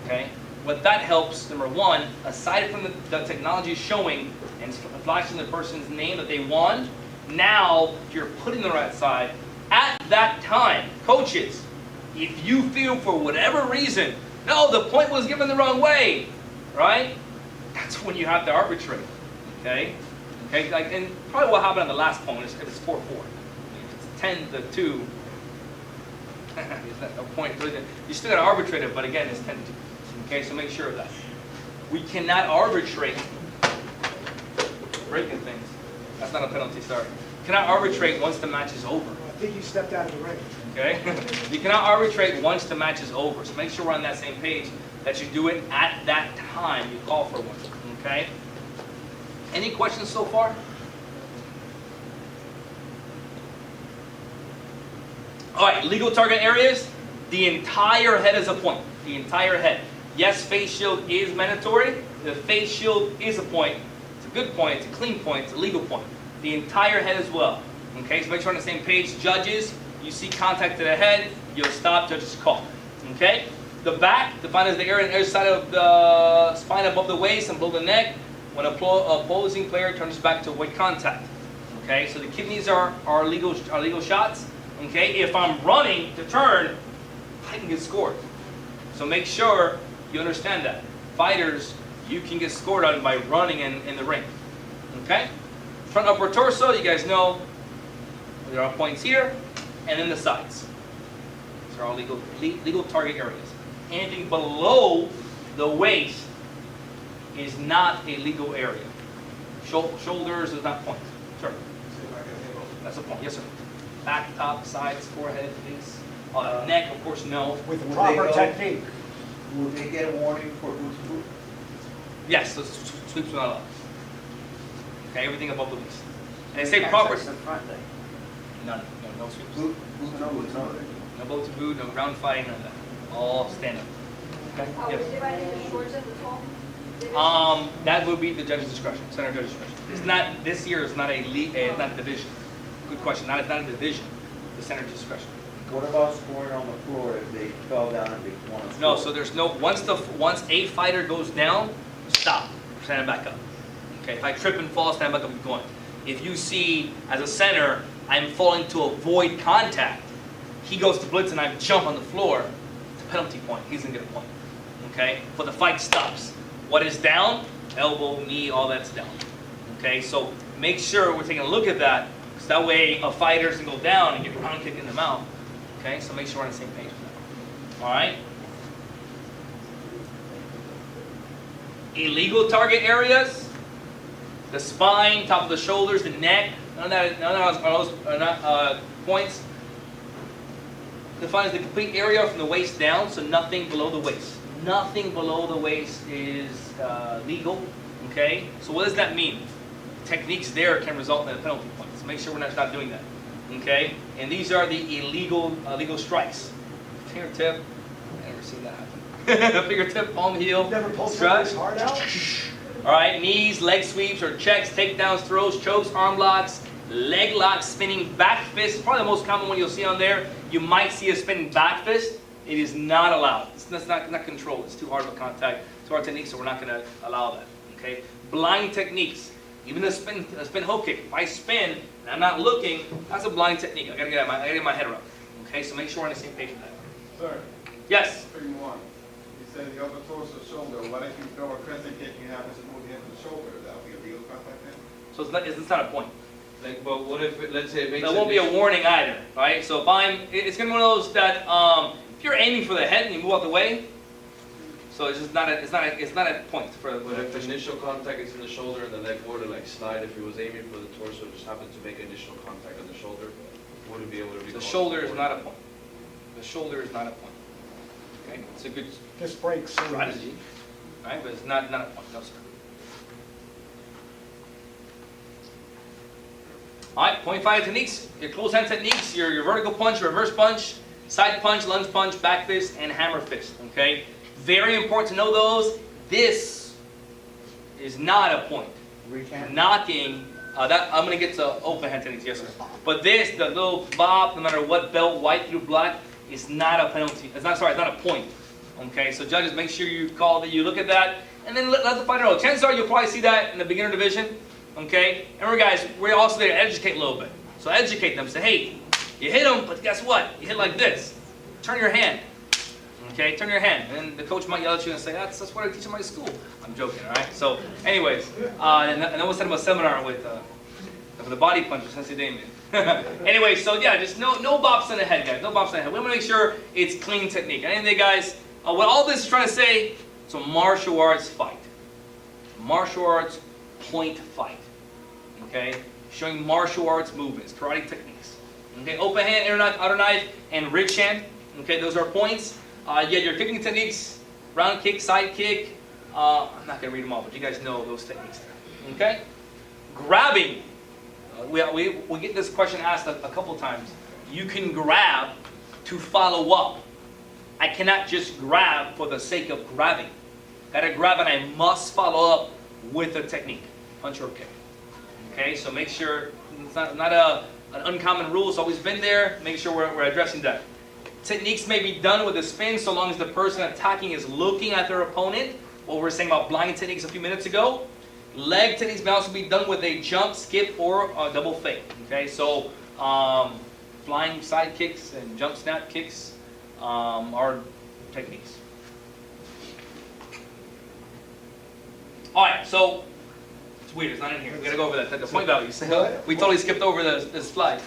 Okay? What that helps, number one, aside from the technology showing and flashing the person's name that they won, now you're putting the right side. At that time, coaches, if you feel for whatever reason, no, the point was given the wrong way, right? That's when you have to arbitrate, okay? Okay, like, and probably what happened on the last point is if it's 4-4. If it's 10-2, a point, you still got to arbitrate it, but again, it's 10-2. Okay, so make sure of that. We cannot arbitrate, breaking things. That's not a penalty, sorry. Cannot arbitrate once the match is over. I think you stepped out of the ring. Okay? You cannot arbitrate once the match is over. So make sure we're on that same page, that you do it at that time you call for one. Okay? Any questions so far? All right, legal target areas. The entire head is a point. The entire head. Yes, face shield is mandatory. The face shield is a point. It's a good point. It's a clean point. It's a legal point. The entire head as well. Okay, so make sure we're on the same page. Judges, you see contact to the head, you'll stop, judges call. Okay? The back, defined as the area on the other side of the spine above the waist and below the neck. When an opposing player turns back to avoid contact. Okay, so the kidneys are legal shots. Okay, if I'm running to turn, I can get scored. So make sure you understand that. Fighters, you can get scored on by running in the ring. Okay? Front upper torso, you guys know there are points here, and then the sides. These are all legal target areas. Anything below the waist is not a legal area. Shoulders is not point. Sure. That's a point. Yes, sir. Back, top, sides, forehead, face. Neck, of course, no. With Would proper they go- technique. Will they get a warning for boot to boot? Yes, those sweeps are not allowed. Okay, everything above the waist. And they say proper. Access the front leg. None. No sweeps. Boot to boot, no. No boat to boot, no ground fighting, none of that. All stand up. Okay? Are we Yes. dividing the shorts and the top? That would be the judge's discretion, center judge's discretion. It's not, this year is not a it's not a division. Good question, it's not a division, the center's discretion. What about scoring on the floor if they fell down and they want to score? No, so there's no, once a fighter goes down, stop, stand back up. Okay, if I trip and fall, stand back up and keep going. If you see, as a center, I'm falling to avoid contact, he goes to blitz and I jump on the floor, it's a penalty point, he's gonna get a point. Okay, but the fight stops. What is down? Elbow, knee, all that's down. Okay, so make sure we're taking a look at that, because that way a fighter can go down and get a ground kick in the mouth. Okay, so make sure we're on the same page with that. All right. Illegal target areas: the spine, top of the shoulders, the neck. None of those are not points. Defines the complete area from the waist down, so nothing below the waist. Nothing below the waist is legal. Okay, so what does that mean? Techniques there can result in a penalty point. So make sure we're not doing that. Okay, and these are the illegal strikes. Fingertip, I've never seen that happen. Fingertip, palm heel, Never pulled strike. somebody's heart out? All right, knees, leg sweeps or checks, takedowns, throws, chokes, arm locks, leg locks, spinning back fist. Probably the most common one you'll see on there. You might see a spinning back fist. It is not allowed. It's not controlled. It's too hard of a contact. It's hard technique, so we're not going to allow that. Okay, blind techniques. Even the spin hook kick. If I spin and I'm not looking, that's a blind technique. I gotta get my head around. Okay, so make sure we're on the same page with that. Sir, Yes. thing one, you said the upper torso, shoulder, what if you throw a crescent kick and you happen to move the end of the shoulder, that would be a legal contact then? So it's not a point. Like, but what if, let's say it makes That it won't be a warning either, right? So if it's gonna be one of those that if you're aiming for the head and you move out the way, so it's just not a point for. But if initial contact is in the shoulder and the leg were to like slide, if he was aiming for the torso, just happened to make initial contact on the shoulder, would it be able to be The called shoulder is for? not a point. The shoulder is not a point. Okay, it's a good Just breaks. strategy, right? But it's not a point. No, sir. All right, point five techniques. Your close hand techniques. Your vertical punch, reverse punch, side punch, lunge punch, back fist, and hammer fist. Okay, very important to know those. This is not a point. Reach hand? Knocking. That I'm gonna get to open hand techniques. Yes, sir. But this, the little bob, no matter what belt, white through black, is not a penalty. It's not a point. Okay, so judges, make sure you look at that, and then let the fighter know. Chances are you'll probably see that in the beginner division. Okay, and remember guys, we're also there to educate a little bit. So educate them. Say, hey, you hit them, but guess what? You hit like this. Turn your hand. Okay, turn your hand. And the coach might yell at you and say, that's what I teach in my school. I'm joking, all right? So, anyways, and then we'll send them a seminar with the body puncher, Sensei Damien. Anyway, so yeah, just no bops in the head, guys. No bops in the head. We want to make sure it's clean technique. And anyway, guys, what all this is trying to say, it's a martial arts fight. Martial arts point fight. Okay? Showing martial arts movements, karate techniques. Okay, open hand, outer knife, and ridge hand. Okay, those are points. Yeah, your kicking techniques, round kick, side kick. I'm not going to read them all, but you guys know those techniques there. Okay? Grabbing. We get this question asked a couple times. You can grab to follow up. I cannot just grab for the sake of grabbing. Gotta grab and I must follow up with a technique. Punch or kick. Okay, so make sure it's not an uncommon rule. It's always been there. Make sure we're addressing that. Techniques may be done with a spin so long as the person attacking is looking at their opponent. What we were saying about blind techniques a few minutes ago. Leg techniques may also be done with a jump, skip, or a double fake. Okay, so flying side kicks and jump snap kicks are techniques. All right, so it's weird. It's not in here. We gotta go over that. The point values. We totally skipped over this slide.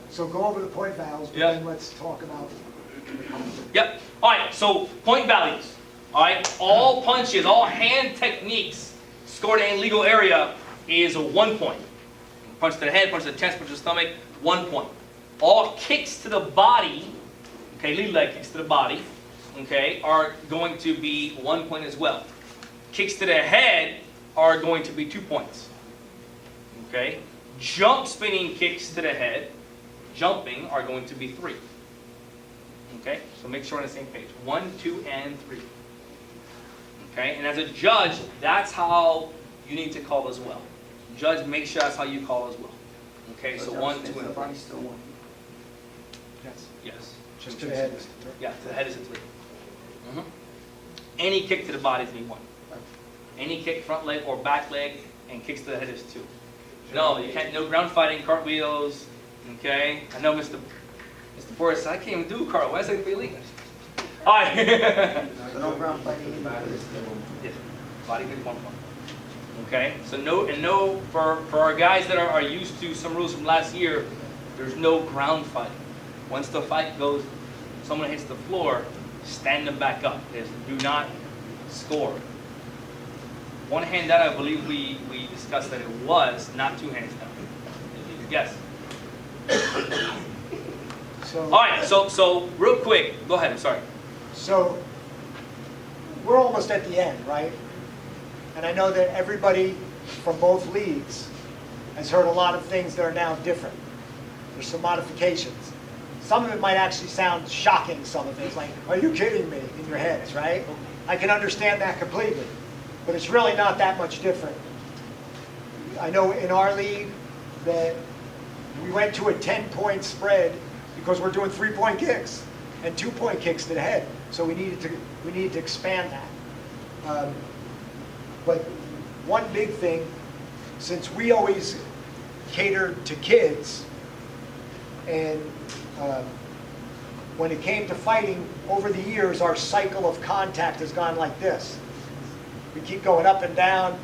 So go over the point values, but Yeah. then let's talk about. Yep. All right. So point values. All right. All punches, all hand techniques scored in legal area is a 1 point. Punch to the head, punch to the chest, punch to the stomach, 1 point. All kicks to the body, okay, lead leg kicks to the body, okay, are going to be 1 point as well. Kicks to the head are going to be 2 points. Okay. Jump spinning kicks to the head, jumping, are going to be 3. Okay, so make sure we're on the same page. 1, 2, and 3. Okay, and as a judge, that's how you need to call as well. Judge, make sure that's how you call as well. Okay, so 1, 2, and 3. Still 1. Yes. Yes. Just to the head. Yeah, to the head is a 3. Any kick to the body is a 1. Any kick front leg or back leg and kicks to the head is 2. No, you can't. No ground fighting, cartwheels. Okay, I know Mr. Boris, I can't even do cartwheels. Why is that illegal? All right. So no ground fighting. Yes. Body kick 1 point. Okay, so no for our guys that are used to some rules from last year, there's no ground fighting. Once the fight goes, someone hits the floor, stand them back up. Do not score. One hand down, I believe we discussed that it was, not 2 hands down. Yes. So. All right, so real quick, go ahead, I'm sorry. So, we're almost at the end, right? And I know that everybody from both leagues has heard a lot of things that are now different. There's some modifications. Some of it might actually sound shocking, some of it. It's like, are you kidding me, in your heads, right? I can understand that completely. But it's really not that much different. I know in our league that we went to a 10-point spread because we're doing 3-point kicks and 2-point kicks to the head. So we needed to expand that. But one big thing, since we always catered to kids, and when it came to fighting, over the years, our cycle of contact has gone like this. We keep going up and down.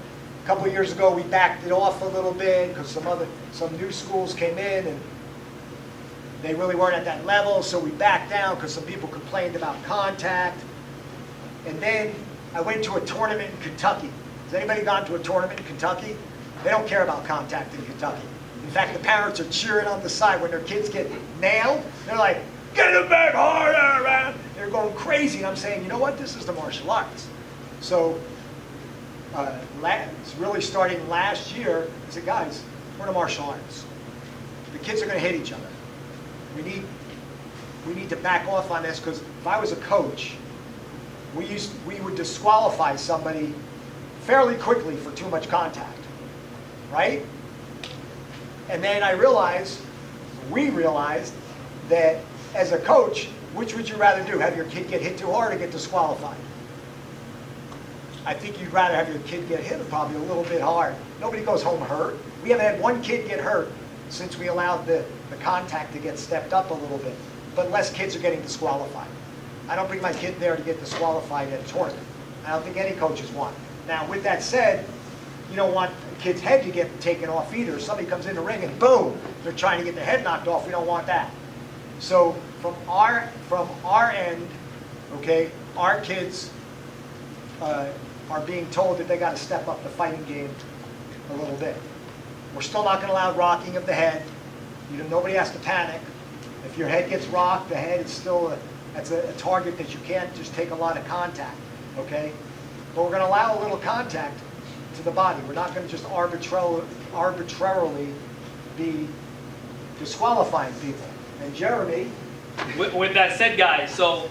A couple of years ago, we backed it off a little bit because some new schools came in and they really weren't at that level, so we backed down because some people complained about contact. And then I went to a tournament in Kentucky. Has anybody gone to a tournament in Kentucky? They don't care about contact in Kentucky. In fact, the parents are cheering on the side when their kids get nailed. They're like, get them back harder, man. They're going crazy. And I'm saying, you know what? This is the martial arts. So it's really starting last year. I said, guys, we're in the martial arts. The kids are going to hit each other. We need to back off on this because if I was a coach, we would disqualify somebody fairly quickly for too much contact, right? And then we realized that as a coach, which would you rather do? Have your kid get hit too hard or get disqualified? I think you'd rather have your kid get hit probably a little bit hard. Nobody goes home hurt. We haven't had one kid get hurt since we allowed the contact to get stepped up a little bit. But less kids are getting disqualified. I don't bring my kid there to get disqualified at a tournament. I don't think any coaches want. Now, with that said, you don't want a kid's head to get taken off either. Somebody comes in the ring and boom, they're trying to get their head knocked off. We don't want that. So from our end, okay, our kids are being told that they got to step up the fighting game a little bit. We're still not going to allow rocking of the head. Nobody has to panic. If your head gets rocked, the head is still that's a target that you can't just take a lot of contact, okay? But we're going to allow a little contact to the body. We're not going to just arbitrarily be disqualifying people. And Jeremy, with that said, guys, so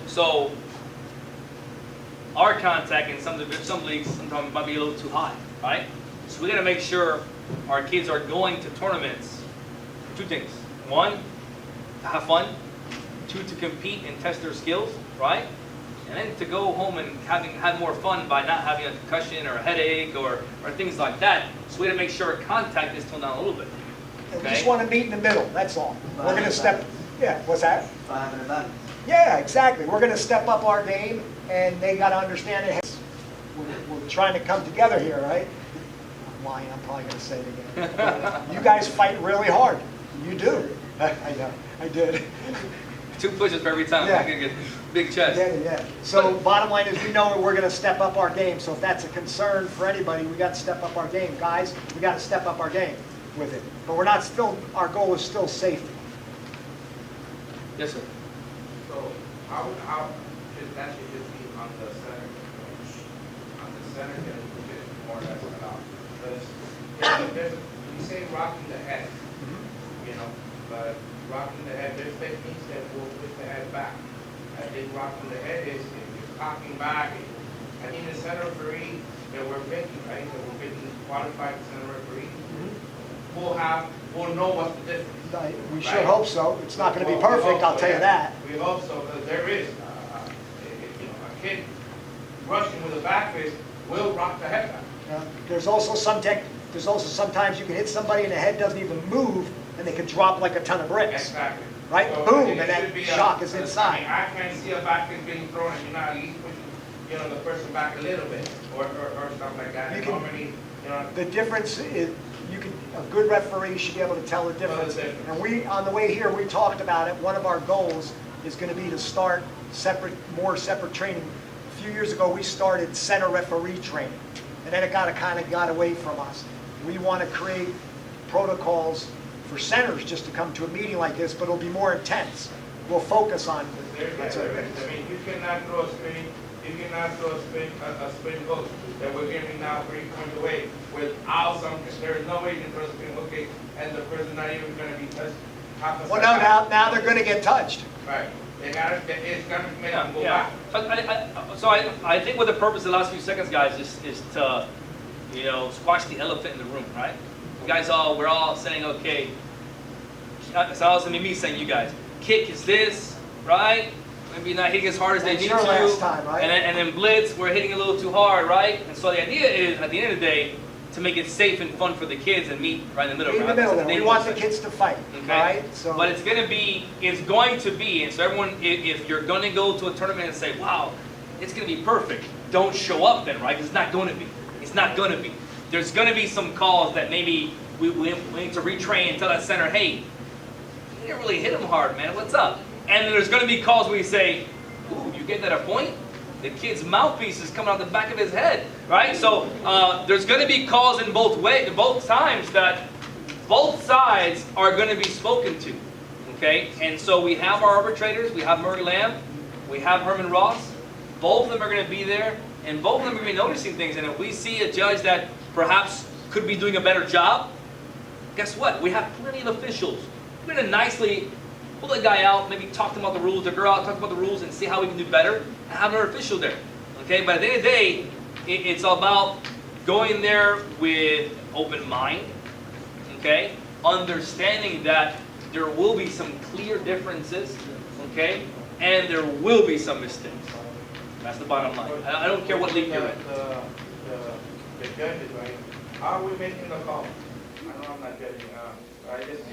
our contact in some leagues sometimes might be a little too high, right? So we got to make sure our kids are going to tournaments for 2 things. 1, to have fun. 2, to compete and test their skills, right? and then to go home and have more fun by not having a concussion or a headache or things like that. So we had to make sure contact is toned down a little bit. And we just want to meet in the middle, that's all. We're going to step, yeah, what's that? So having a balance. Yeah, exactly. We're going to step up our game, and they got to understand it. We're trying to come together here, right? I'm lying, I'm probably going to say it again. You guys fight really hard. You do. I know, I did. 2 pushes for every time. Yeah. I'm gonna get big chest. Yeah. So bottom line is, we know we're going to step up our game. So if that's a concern for anybody, we got to step up our game. Guys, we got to step up our game with it. But we're not still, our goal is still safety. Yes, sir. So how that should just be on the center coach, on the center can get more or less cut off. Because we say rocking the head, you know, but rocking the head, there's techniques that will push the head back. I think rocking the head is cocking back. I think the center referee that we're picking, right, that we're picking qualified center referee, we'll know what's the difference. We sure hope so. It's not going to be perfect, I'll tell you that. We hope so, because there is, a kid rushing with a back fist will rock the head back. There's also sometimes you can hit somebody and the head doesn't even move, and they can drop like a ton of bricks. Exactly. Right? So Boom, it and should that be shock is inside. I mean, I can see a back fist being thrown and you're not at least pushing, the person back a little bit, or stuff like that. You can- Normally, The difference is, a good referee should be able to tell the difference. And we, on the way here, we talked about it. One of our goals is going to be to start more separate training. A few years ago, we started center referee training, and then it kind of got away from us. We want to create protocols for centers just to come to a meeting like this, but it'll be more intense. We'll focus on. I mean, you cannot throw a spin. You cannot throw a spin hook that we're giving now 3 points away without some. There's no way you can throw a spin hook and the person's not even going to be touched. Well, no, now they're going to get touched. Right. It's going to make them go back. So I think what the purpose of the last few seconds, guys, is to, squash the elephant in the room, right? You guys we're all saying, okay, so I was me saying, you guys, kick is this, right? Maybe not hitting as hard as they need to. Last time, right? And then blitz, we're hitting a little too hard, right? And so the idea is, at the end of the day, to make it safe and fun for the kids and meet right in the middle. In the middle, we want the kids to fight, right? So, but it's going to be, and so everyone, if you're going to go to a tournament and say, wow, it's going to be perfect, don't show up then, right? Because it's not going to be. It's not going to be. There's going to be some calls that maybe we need to retrain and tell that center, hey, you didn't really hit him hard, man, what's up? And then there's going to be calls where you say, ooh, you gave that a point? The kid's mouthpiece is coming out the back of his head, right? So there's going to be calls in both times that both sides are going to be spoken to, okay? And so we have our arbitrators, we have Murray Lamb, we have Herman Ross. Both of them are going to be there, and both of them are going to be noticing things. And if we see a judge that perhaps could be doing a better job, guess what? We have plenty of officials. We're going to nicely pull the guy out, maybe talk to him about the rules, the girl out, talk about the rules, and see how we can do better, and have another official there. Okay, but at the end of the day, it's about going there with open mind, okay, understanding that there will be some clear differences, okay, and there will be some mistakes. That's the bottom line. I don't care what league you're in. The judges, right? How are we making the call? I know I'm not judging. I just,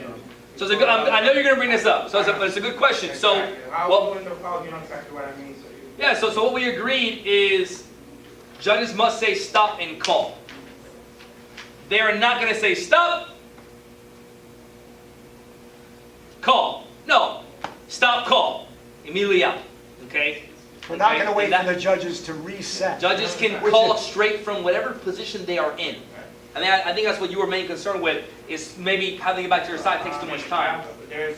So it's a good, I know you're going to bring this up, so it's a good question. So, how we the call, you know exactly what I mean. So what we agreed is judges must say stop and call. They are not going to say stop, call. No, stop, call. Immediately out. Okay? We're not going to wait for the judges to reset. Judges can call straight from whatever position they are in. I think that's what you were main concerned with, is maybe having to get back to your side takes too much time. There's,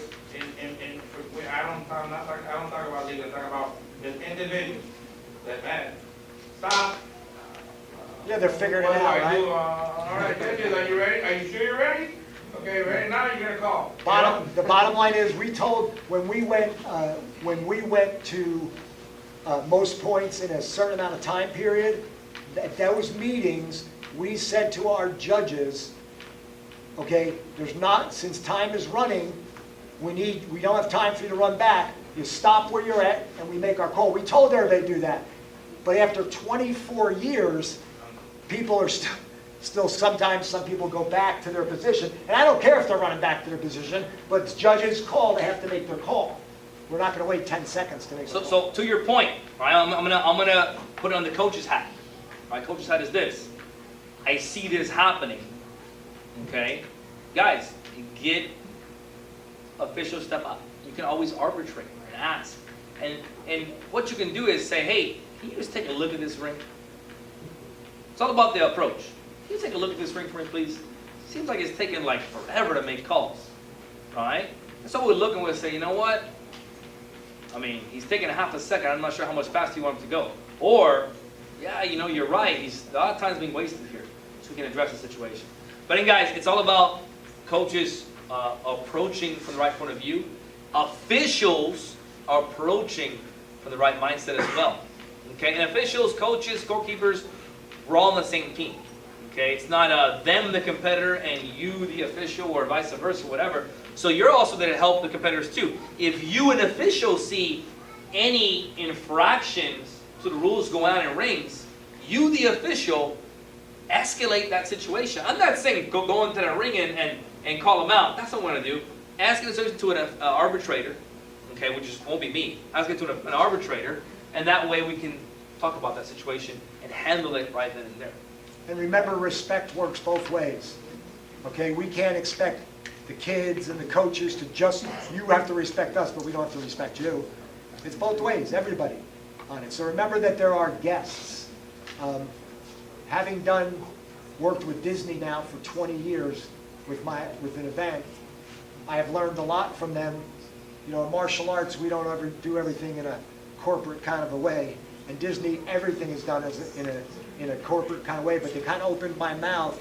I don't talk about legal, I talk about the individuals. That man, stop. Yeah, they're figuring it out, right? All right, judges, are you ready? Are you sure you're ready? Okay, ready? Now you're gonna call. The bottom line is, we told, when we went to most points in a certain amount of time period, at those meetings, we said to our judges, okay, since time is running, we don't have time for you to run back, You stop where you're at, and we make our call. We told everybody to do that. But after 24 years, people are still sometimes some people go back to their position. And I don't care if they're running back to their position, but it's judge's call. They have to make their call. We're not going to wait 10 seconds to make a call. So to your point, right, I'm gonna put it on the coach's hat. My coach's hat is this. I see this happening. Okay? Guys, get officials step up. You can always arbitrate and ask. And what you can do is say, hey, can you just take a look at this ring? It's all about the approach. Can you take a look at this ring for me, please? Seems like it's taking like forever to make calls. All right? And so we're looking, we'll say, you know what? I mean, he's taking a half a second. I'm not sure how much faster you want him to go. Or, yeah, you know, you're right. He's a lot of time's being wasted here. So we can address the situation. But then, guys, it's all about coaches approaching from the right point of view. Officials are approaching from the right mindset as well. Okay, and officials, coaches, scorekeepers, we're all on the same team. Okay, it's not them the competitor and you the official or vice versa, whatever. So you're also there to help the competitors too. If you an official see any infractions to the rules going on in rings, you the official escalate that situation. I'm not saying go into the ring and call them out. That's not what I want to do. Ask the situation to an arbitrator, okay, which won't be me. Ask it to an arbitrator, and that way we can talk about that situation and handle it right then and there. And remember, respect works both ways. Okay, we can't expect the kids and the coaches to just, you have to respect us, but we don't have to respect you. It's both ways, everybody on it. So remember that there are guests. Having worked with Disney now for 20 years with an event, I have learned a lot from them. You know, in martial arts, we don't ever do everything in a corporate kind of a way. And Disney, everything is done in a corporate kind of way, but they kind of opened my mouth.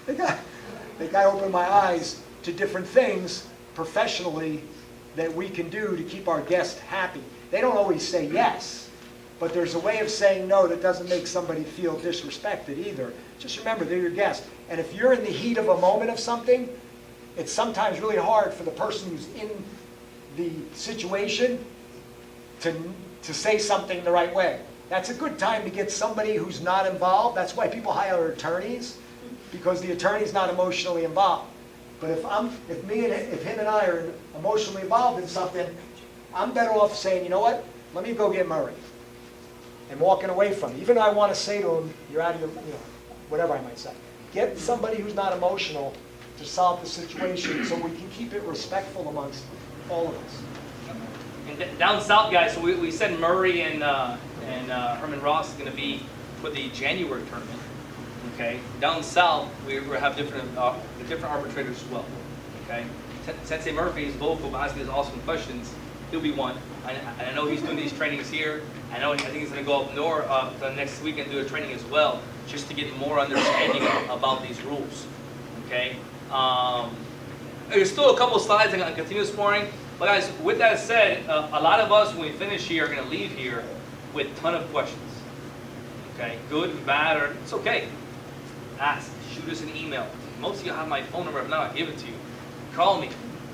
They kind of opened my eyes to different things professionally that we can do to keep our guests happy. They don't always say yes, but there's a way of saying no that doesn't make somebody feel disrespected either. Just remember, they're your guests. And if you're in the heat of a moment of something, it's sometimes really hard for the person who's in the situation to say something the right way. That's a good time to get somebody who's not involved. That's why people hire attorneys, because the attorney's not emotionally involved. But if him and I are emotionally involved in something, I'm better off saying, you know what, let me go get Murray, and walking away from it. Even though I want to say to him, you're out of your, whatever I might say. Get somebody who's not emotional to solve the situation so we can keep it respectful amongst all of us. And down south, guys, so we said Murray and Herman Ross is going to be for the January tournament. Okay, down south we have different arbitrators as well. Okay, Sensei Murphy is vocal, asking us awesome questions. He'll be one. I know he's doing these trainings here. I think he's going to go up north next week and do a training as well, just to get more understanding about these rules. Okay. There's still a couple of slides on continuous sparring. But guys, with that said, a lot of us, when we finish here, are going to leave here with a ton of questions. Okay, good and bad, or it's okay. Ask, shoot us an email. Most of you have my phone number. If not, I'll give it to you. Call me,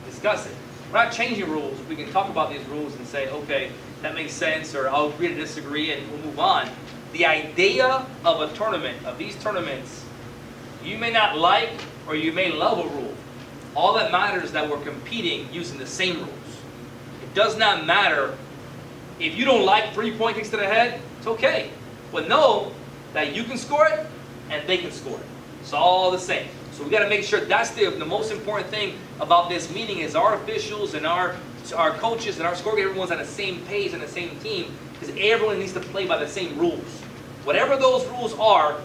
discuss it. We're not changing rules. We can talk about these rules and say, okay, that makes sense, or I'll agree to disagree, and we'll move on. The idea of a tournament, of these tournaments, you may not like or you may love a rule. All that matters is that we're competing using the same rules. It does not matter if you don't like 3-point kicks to the head, it's okay. But know that you can score it and they can score it. It's all the same. So we got to make sure that's the most important thing about this meeting is our officials and our coaches and our scorekeeper, everyone's on the same page and the same team, because everyone needs to play by the same rules. Whatever those rules are,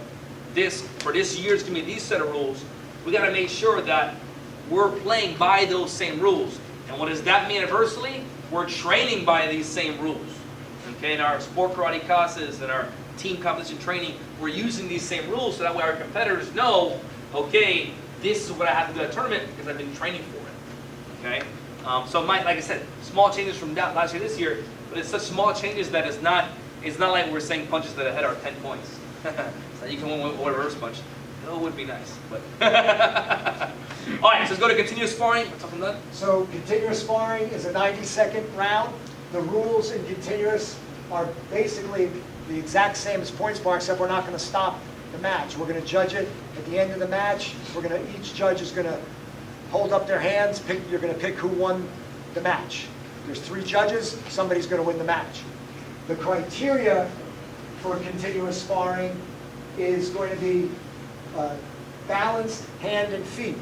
for this year's going to be these set of rules, we got to make sure that we're playing by those same rules. And what does that mean universally? We're training by these same rules. Okay, in our sport karate classes and our team competition training, we're using these same rules so that way our competitors know, okay, this is what I have to do at a tournament because I've been training for it. Okay, so like I said, small changes from last year to this year, but it's such small changes that it's not like we're saying punches to the head are 10 points. So you can win with a reverse punch. It would be nice, but All right, so let's go to continuous sparring. What's up on that? So continuous sparring is a 90-second round. The rules in continuous are basically the exact same as point sparring, except we're not going to stop the match. We're going to judge it at the end of the match. Each judge is going to hold up their hands. You're going to pick who won the match. There's 3 judges. Somebody's going to win the match. The criteria for continuous sparring is going to be balanced hand and feet.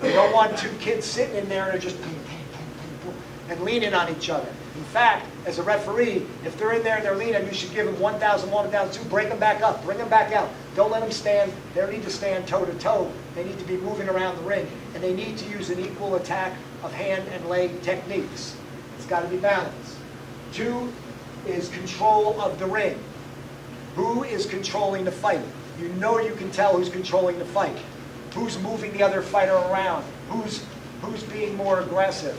You don't want 2 kids sitting in there and just and leaning on each other. In fact, as a referee, if they're in there and they're leaning, you should give them 1,001, 1,002, break them back up, bring them back out. Don't let them stand. They need to stand toe to toe. They need to be moving around the ring, and they need to use an equal attack of hand and leg techniques. It's got to be balanced. 2 is control of the ring. Who is controlling the fight? You know you can tell who's controlling the fight. Who's moving the other fighter around? Who's being more aggressive?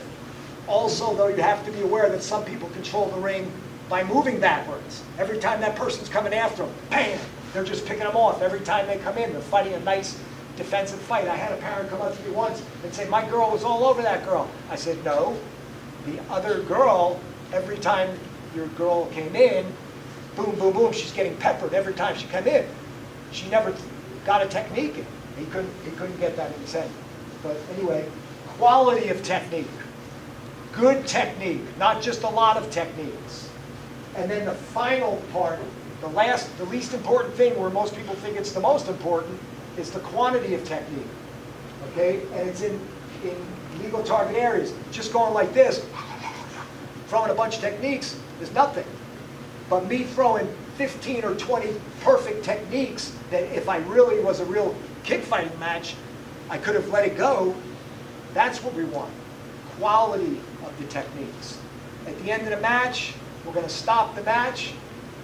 Also, though, you have to be aware that some people control the ring by moving backwards. Every time that person's coming after them, bam, they're just picking them off. Every time they come in, they're fighting a nice defensive fight. I had a parent come up to me once and say, my girl was all over that girl. I said, no, the other girl, every time your girl came in, boom, boom, boom, she's getting peppered every time she came in. She never got a technique in. He couldn't get that in his head. But anyway, quality of technique. Good technique, not just a lot of techniques. And then the final part, the least important thing, where most people think it's the most important, is the quantity of technique. Okay? And it's in legal target areas. Just going like this, throwing a bunch of techniques is nothing. But me throwing 15 or 20 perfect techniques that if I really was a real kick fighting match, I could have let it go, that's what we want. Quality of the techniques. At the end of the match, we're going to stop the match.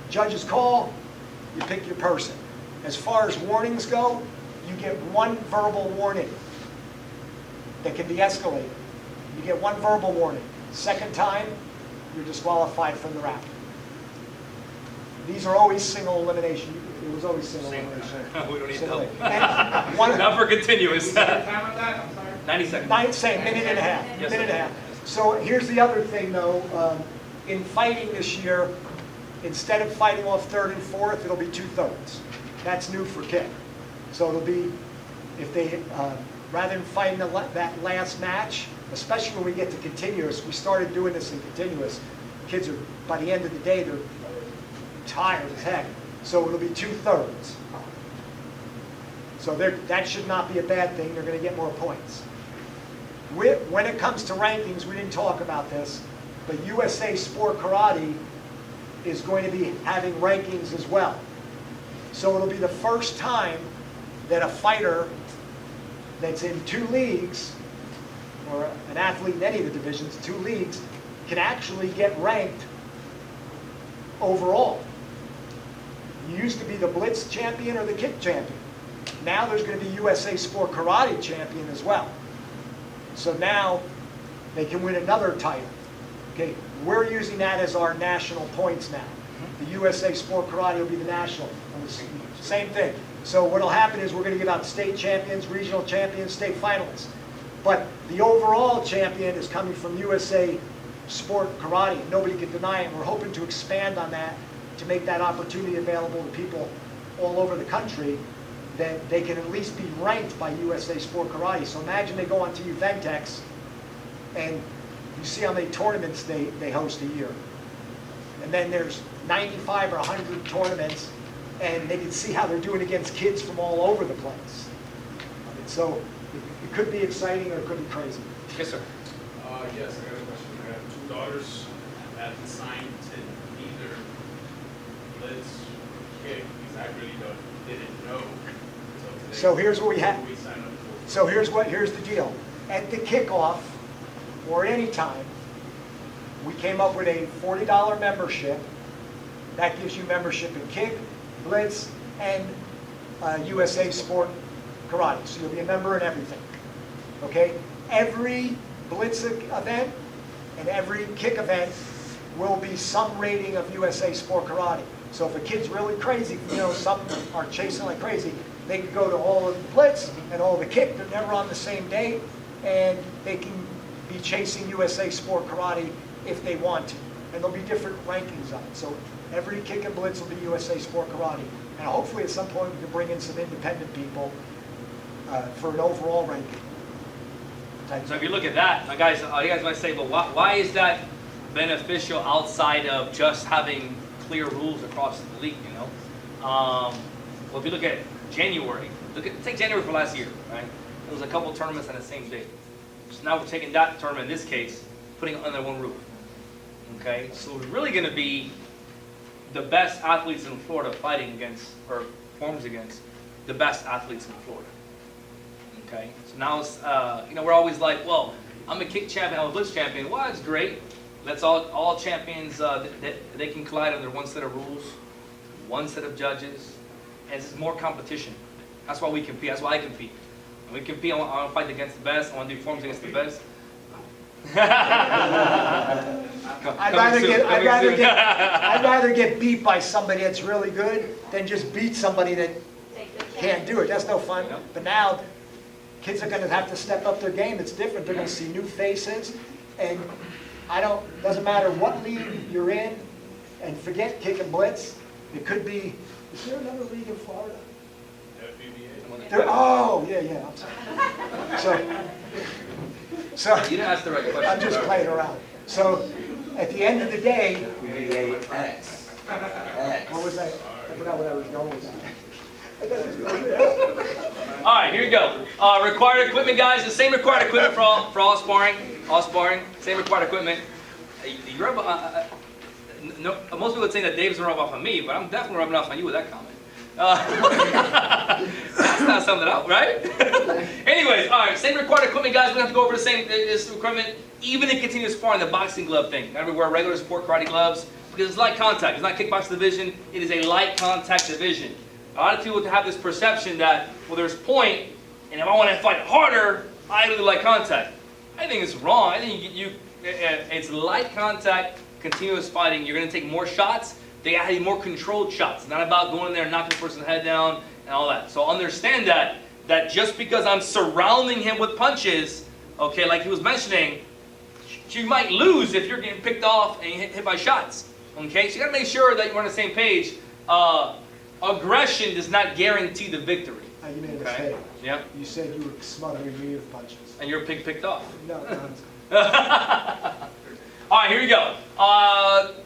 Judges call, you pick your person. As far as warnings go, you get 1 verbal warning that can be escalated. You get 1 verbal warning. Second time, you're disqualified from the round. These are always single elimination. It was always single elimination. We don't need Single help. and one, Not for continuous. Time on that, I'm sorry. 90 seconds. minute and a half. Yes, Minute and a sir. half. So here's the other thing, though. In fighting this year, instead of fighting off 3rd and 4th, it'll be 2/3. That's new for kick. So it'll be, if they, rather than fighting that last match, especially when we get to continuous, we started doing this in continuous. Kids are, by the end of the day, they're tired as heck. So it'll be 2/3. So that should not be a bad thing. They're going to get more points. When it comes to rankings, we didn't talk about this, but USA Sport Karate is going to be having rankings as well. So it'll be the first time that a fighter that's in 2 leagues, or an athlete in any of the divisions, 2 leagues, can actually get ranked overall. You used to be the Blitz champion or the kick champion. Now there's going to be USA Sport Karate champion as well. So now they can win another title. Okay, we're using that as our national points now. The USA Sport Karate will be the national. Same thing. So what'll happen is we're going to give out state champions, regional champions, state finalists. But the overall champion is coming from USA Sport Karate. Nobody can deny it. We're hoping to expand on that to make that opportunity available to people all over the country, that they can at least be ranked by USA Sport Karate. So imagine they go on to Uventex and you see how many tournaments they host a year. And then there's 95 or 100 tournaments, and they can see how they're doing against kids from all over the place. So it could be exciting or it could be crazy. Yes, sir. Yes, I got a question. I have 2 daughters that signed to neither Blitz or kick because I really didn't know. So here's what we have. We sign up for. So here's the deal. At the kickoff, or any time, we came up with a $40 membership. That gives you membership in kick, Blitz, and USA Sport Karate. So you'll be a member in everything. Okay? Every Blitz event and every kick event will be some rating of USA Sport Karate. So if a kid's really crazy, some are chasing like crazy, they can go to all of the blitz and all the kick, they're never on the same day, and they can be chasing USA Sport Karate if they want to. And there'll be different rankings on it. So every kick and blitz will be USA Sport Karate. And hopefully at some point we can bring in some independent people for an overall ranking. So if you look at that, now guys, you guys might say, but why is that beneficial outside of just having clear rules across the league, you know? Well, if you look at January, take January for last year, right? There was a couple tournaments on the same day. So now we're taking that tournament, in this case, putting it under one roof. Okay, so we're really going to be the best athletes in Florida fighting against, or forms against, the best athletes in Florida. Okay, so now it's, you know, we're always like, well, I'm a kick champion, I'm a blitz champion. Well, that's great. Let's all champions, they can collide under one set of rules, one set of judges, and it's more competition. That's why we compete. That's why I compete. When we compete, I want to fight against the best. I want to do forms against the best. I'd rather get beat by somebody that's really good than just beat somebody that can't do it. That's no fun. But now, kids are going to have to step up their game. It's different. They're going to see new faces, and doesn't matter what league you're in, and forget kick and blitz. It could be. Is there another league in Florida? Oh, yeah. I'm sorry. So you didn't ask the right question. I'm just playing around. So at the end of the day, what was that? I forgot what I was going with. All right, here we go. Required equipment, guys. The same required equipment for all sparring. All sparring, same required equipment. Most people would say that Dave's rubbing off on me, but I'm definitely rubbing off on you with that comment. That's not something out, right? Anyways, all right, same required equipment, guys. We have to go over the same this equipment, even in continuous sparring, the boxing glove thing. Gotta wear regular sport karate gloves because it's light contact. It's not kickboxing division. It is a light contact division. A lot of people have this perception that, well, there's point, and if I want to fight harder, I do the light contact. I think it's wrong. I think it's light contact, continuous fighting. You're going to take more shots. They have more controlled shots. It's not about going in there and knocking the person's head down and all that. So understand that just because I'm surrounding him with punches, okay, like he was mentioning, you might lose if you're getting picked off and hit by shots. Okay, so you got to make sure that you're on the same page. Aggression does not guarantee the victory. You made a mistake. Yep. You said you were smothering me with punches. And you're picked off. No. All right, here we go.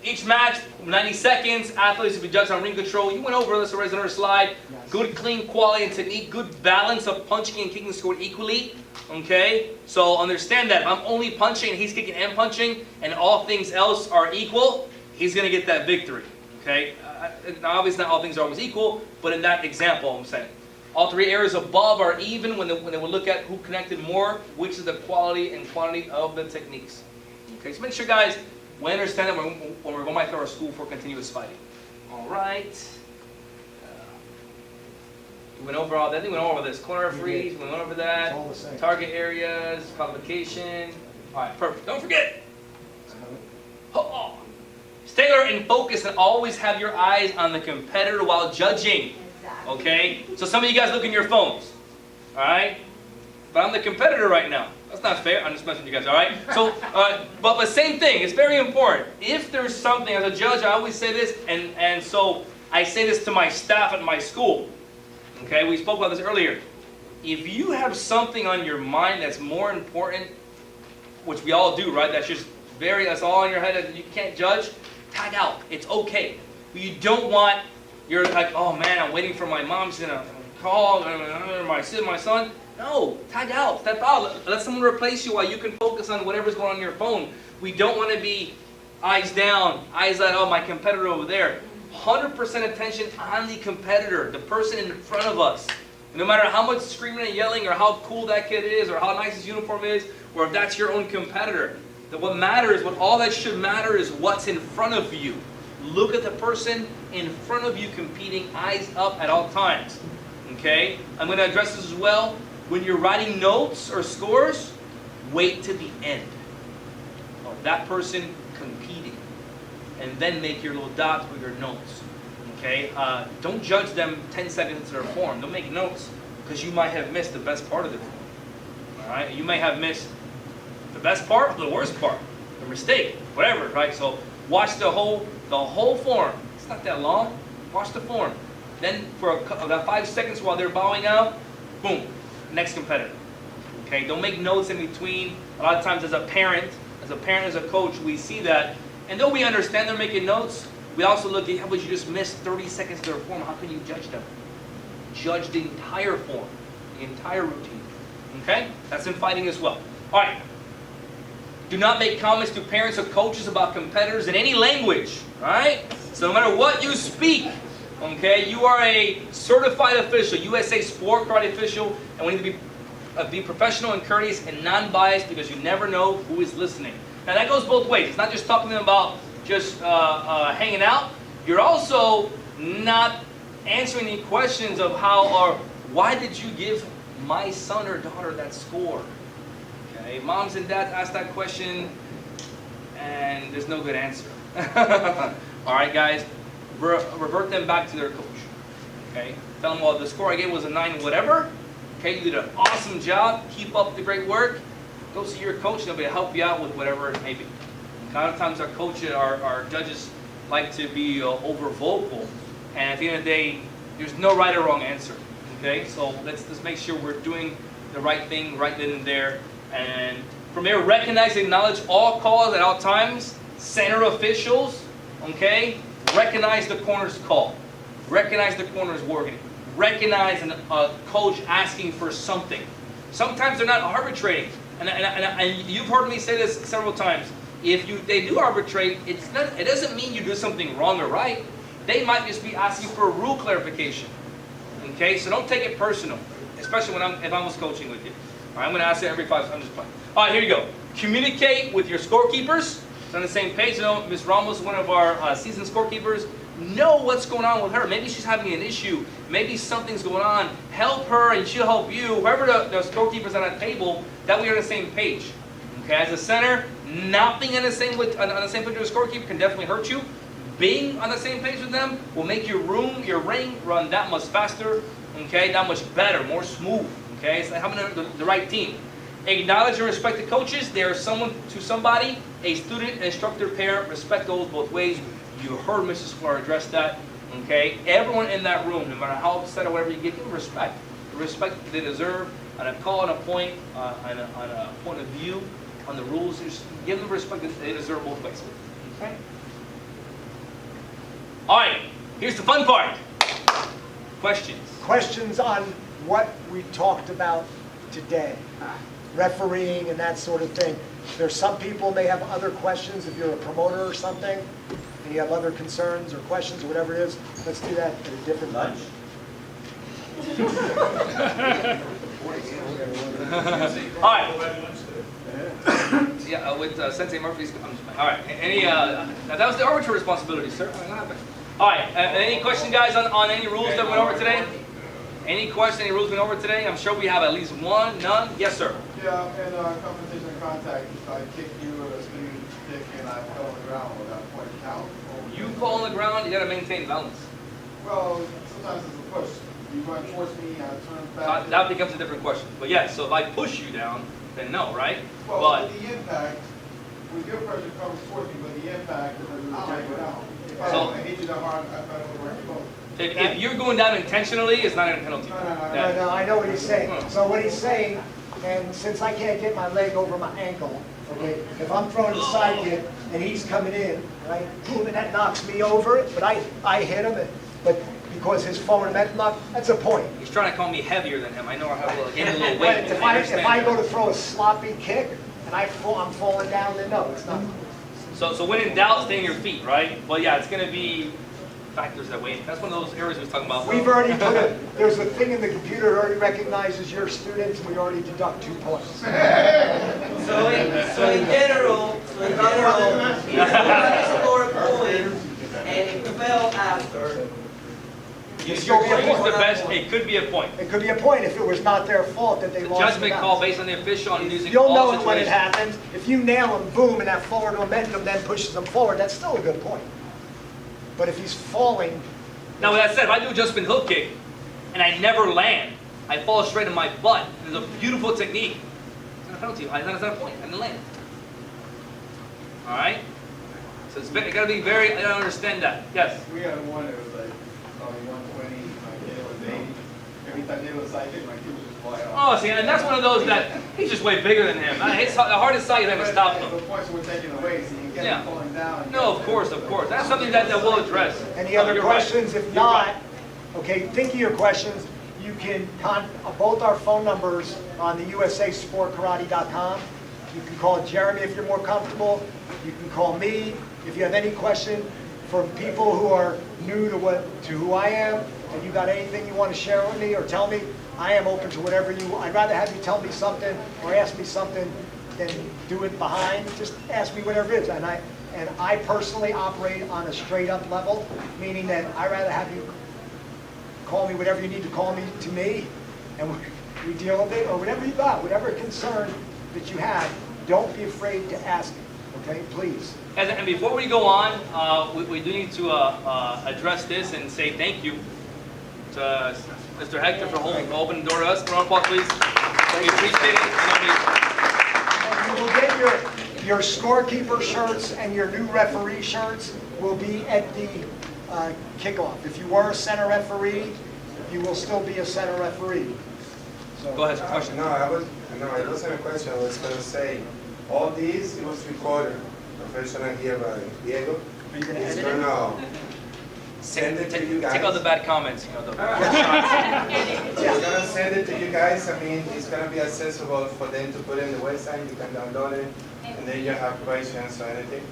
Each match, 90 seconds. Athletes will be judged on ring control. You went over this already on our slide. Yes. Good, clean quality and technique. Good balance of punching and kicking scored equally. Okay? So understand that if I'm only punching and he's kicking and punching and all things else are equal, he's going to get that victory. Okay? Now, obviously not all things are always equal, but in that example, I'm saying. All three areas above are even when they will look at who connected more, which is the quality and quantity of the techniques. Okay, so make sure, guys, we understand that when we're going back to our school for continuous fighting. All right. We went over all that. I think we went over this. Corner freeze, we went over that. It's all the same. Target areas, qualification. All right, perfect. Don't forget. Stay alert and focus and always have your eyes on the competitor while judging. Okay? So some of you guys look in your phones. All right? But I'm the competitor right now. That's not fair. I'm just messing with you guys, all right? So, but same thing. It's very important. If there's something, as a judge, I always say this, and so I say this to my staff at my school. Okay? We spoke about this earlier. If you have something on your mind that's more important, which we all do, right? That's all in your head that you can't judge, tag out. It's okay. But you don't want, you're like, oh man, I'm waiting for my mom. She's going to call, my son. No, tag out, step out. Let someone replace you while you can focus on whatever's going on your phone. We don't want to be eyes down, eyes like, oh, my competitor over there. 100% attention on the competitor, the person in front of us. No matter how much screaming and yelling or how cool that kid is or how nice his uniform is or if that's your own competitor. All that should matter is what's in front of you. Look at the person in front of you competing, eyes up at all times. Okay? I'm going to address this as well. When you're writing notes or scores, wait to the end of that person competing. And then make your little dots with your notes. Okay, don't judge them 10 seconds into their form. Don't make notes, because you might have missed the best part of the form. All right, you may have missed the best part or the worst part, the mistake, whatever. Right. So watch the whole form. It's not that long. Watch the form. Then for about 5 seconds while they're bowing out, boom, next competitor. Okay, don't make notes in between. A lot of times, as a parent, as a coach, we see that, and though we understand they're making notes, we also look at how about you just missed 30 seconds of their form. How can you judge them? Judge the entire form, the entire routine. Okay? That's in fighting as well. All right. Do not make comments to parents or coaches about competitors in any language. All right? So no matter what you speak, okay, you are a certified official, USA Sport Karate official, and we need to be professional and courteous and non-biased, because you never know who is listening. Now that goes both ways. It's not just talking to them about just hanging out. You're also not answering any questions of how or why did you give my son or daughter that score? Okay, moms and dads ask that question, and there's no good answer. All right, guys, revert them back to their coach. Okay, tell them, well, the score I gave was a 9 whatever. Okay, you did an awesome job. Keep up the great work. Go see your coach, and they'll be able to help you out with whatever it may be. A lot of times our coaches, our judges like to be over vocal, and at the end of the day, there's no right or wrong answer. Okay, so let's make sure we're doing the right thing right then and there. And from there, recognize and acknowledge all calls at all times. Center officials, okay, recognize the corner's call. Recognize the corner's working. Recognize a coach asking for something. Sometimes they're not arbitrating. And you've heard me say this several times. If they do arbitrate, it doesn't mean you do something wrong or right. They might just be asking for a rule clarification. Okay, so don't take it personal, especially if I was coaching with you. All right, I'm going to ask it every 5. I'm just playing. All right, here you go. Communicate with your scorekeepers. It's on the same page. You know, Ms. Ramos is one of our seasoned scorekeepers. Know what's going on with her. Maybe she's having an issue. Maybe something's going on. Help her, and she'll help you. Whoever the scorekeepers on that table, that we are on the same page. Okay, as a center, not being on the same page with a scorekeeper can definitely hurt you. Being on the same page with them will make your ring run that much faster. Okay, that much better, more smooth. Okay, it's like having the right team. Acknowledge and respect the coaches. They are someone to somebody, a student, instructor, parent. Respect those both ways. You heard Mrs. Flora address that. Okay, everyone in that room, no matter how upset or whatever you get, give them respect. The respect they deserve on a call, on a point, on a point of view, on the rules. Just give them the respect that they deserve both ways. Okay. All right. Here's the fun part. Questions. Questions on what we talked about today. Refereeing and that sort of thing. There's some people may have other questions. If you're a promoter or something, and you have other concerns or questions or whatever it is, let's do that at a different lunch. All right. Yeah, with Sensei Murphy's. All right. Now that was the arbiter responsibility, sir. All right. Any question, guys, on any rules that went over today? Any question? Any rules went over today? I'm sure we have at least one. None? Yes, sir. Yeah, and confrontation and contact. If I kick you with a spinning kick and I fell on the ground, will that point count? You fall on the ground. You got to maintain balance. Well, sometimes it's a push. You might force me, I turn back. That becomes a different question. But yes, so if I push you down, then no, right? Well, but with the impact, with your pressure comes towards me, but the impact is going down. If I hit you that hard, I thought it would work both. If you're going down intentionally, it's not a penalty. No, I know what he's saying. So what he's saying, and since I can't get my leg over my ankle, okay, if I'm throwing a side kick and he's coming in, right, boom, and that knocks me over it, but I hit him, but because his forward meant knock, that's a point. He's trying to call me heavier than him. I know I have a little weight. If I go to throw a sloppy kick and I'm falling down, then no, it's not. So when in doubt, stay on your feet, right? Well, yeah, it's going to be factors that way. That's one of those areas we was talking about. We've already there's a thing in the computer that already recognizes your students, and we already deduct 2 points. So in general, if you score a point and if you fell after, it could be a point. It could be a point if it was not their fault that they lost. Judgment call based on the official and using You'll all know it when it happens. If you nail them, boom, and that forward momentum then pushes them forward, that's still a good point. But if he's falling Now, with that said, if I do a jump spin hook kick and I never land, I fall straight in my butt. It's a beautiful technique. It's not a penalty. It's not a point. I didn't land. All right. So it's got to be very. I don't understand that. Yes. We had one that was like probably 120, my kid was 80. Every time they was psychic, my kid would just fly off. Oh, see, and that's one of those that he's just way bigger than him. It's the hardest side you ever stop him. The points were taken away, so you can get Yeah. him falling down. No, of course, of course. That's something that we'll address. Any Oh, other you're right. questions? If You're not, right. okay, think of your questions. You can both our phone numbers on the usasportkarate.com. You can call Jeremy if you're more comfortable. You can call me if you have any question from people who are new to who I am, and you got anything you want to share with me or tell me. I am open to whatever I'd rather have you tell me something or ask me something than do it behind. Just ask me whatever it is. And I personally operate on a straight up level, meaning that I'd rather have you call me whatever you need to call me to me, and we deal with it, or whatever you got, whatever concern that you have, don't be afraid to ask it, okay, please. And before we go on, we do need to address this and say thank you to Mr. Hector for opening the door to us. Round of applause, please. We appreciate it. And you will get your scorekeeper shirts and your new referee shirts will be at the kickoff. If you were a center referee, you will still be a center referee. So, Go ahead, question. It wasn't a question. I was going to say, all these, it was recorded, professional here by Diego. Are you going to He's edit it? going to send it to you guys. Take out the bad comments. You know, He's going to send it to you guys. I mean, it's going to be accessible for them to put in the website. You can download it, and then you have questions or anything.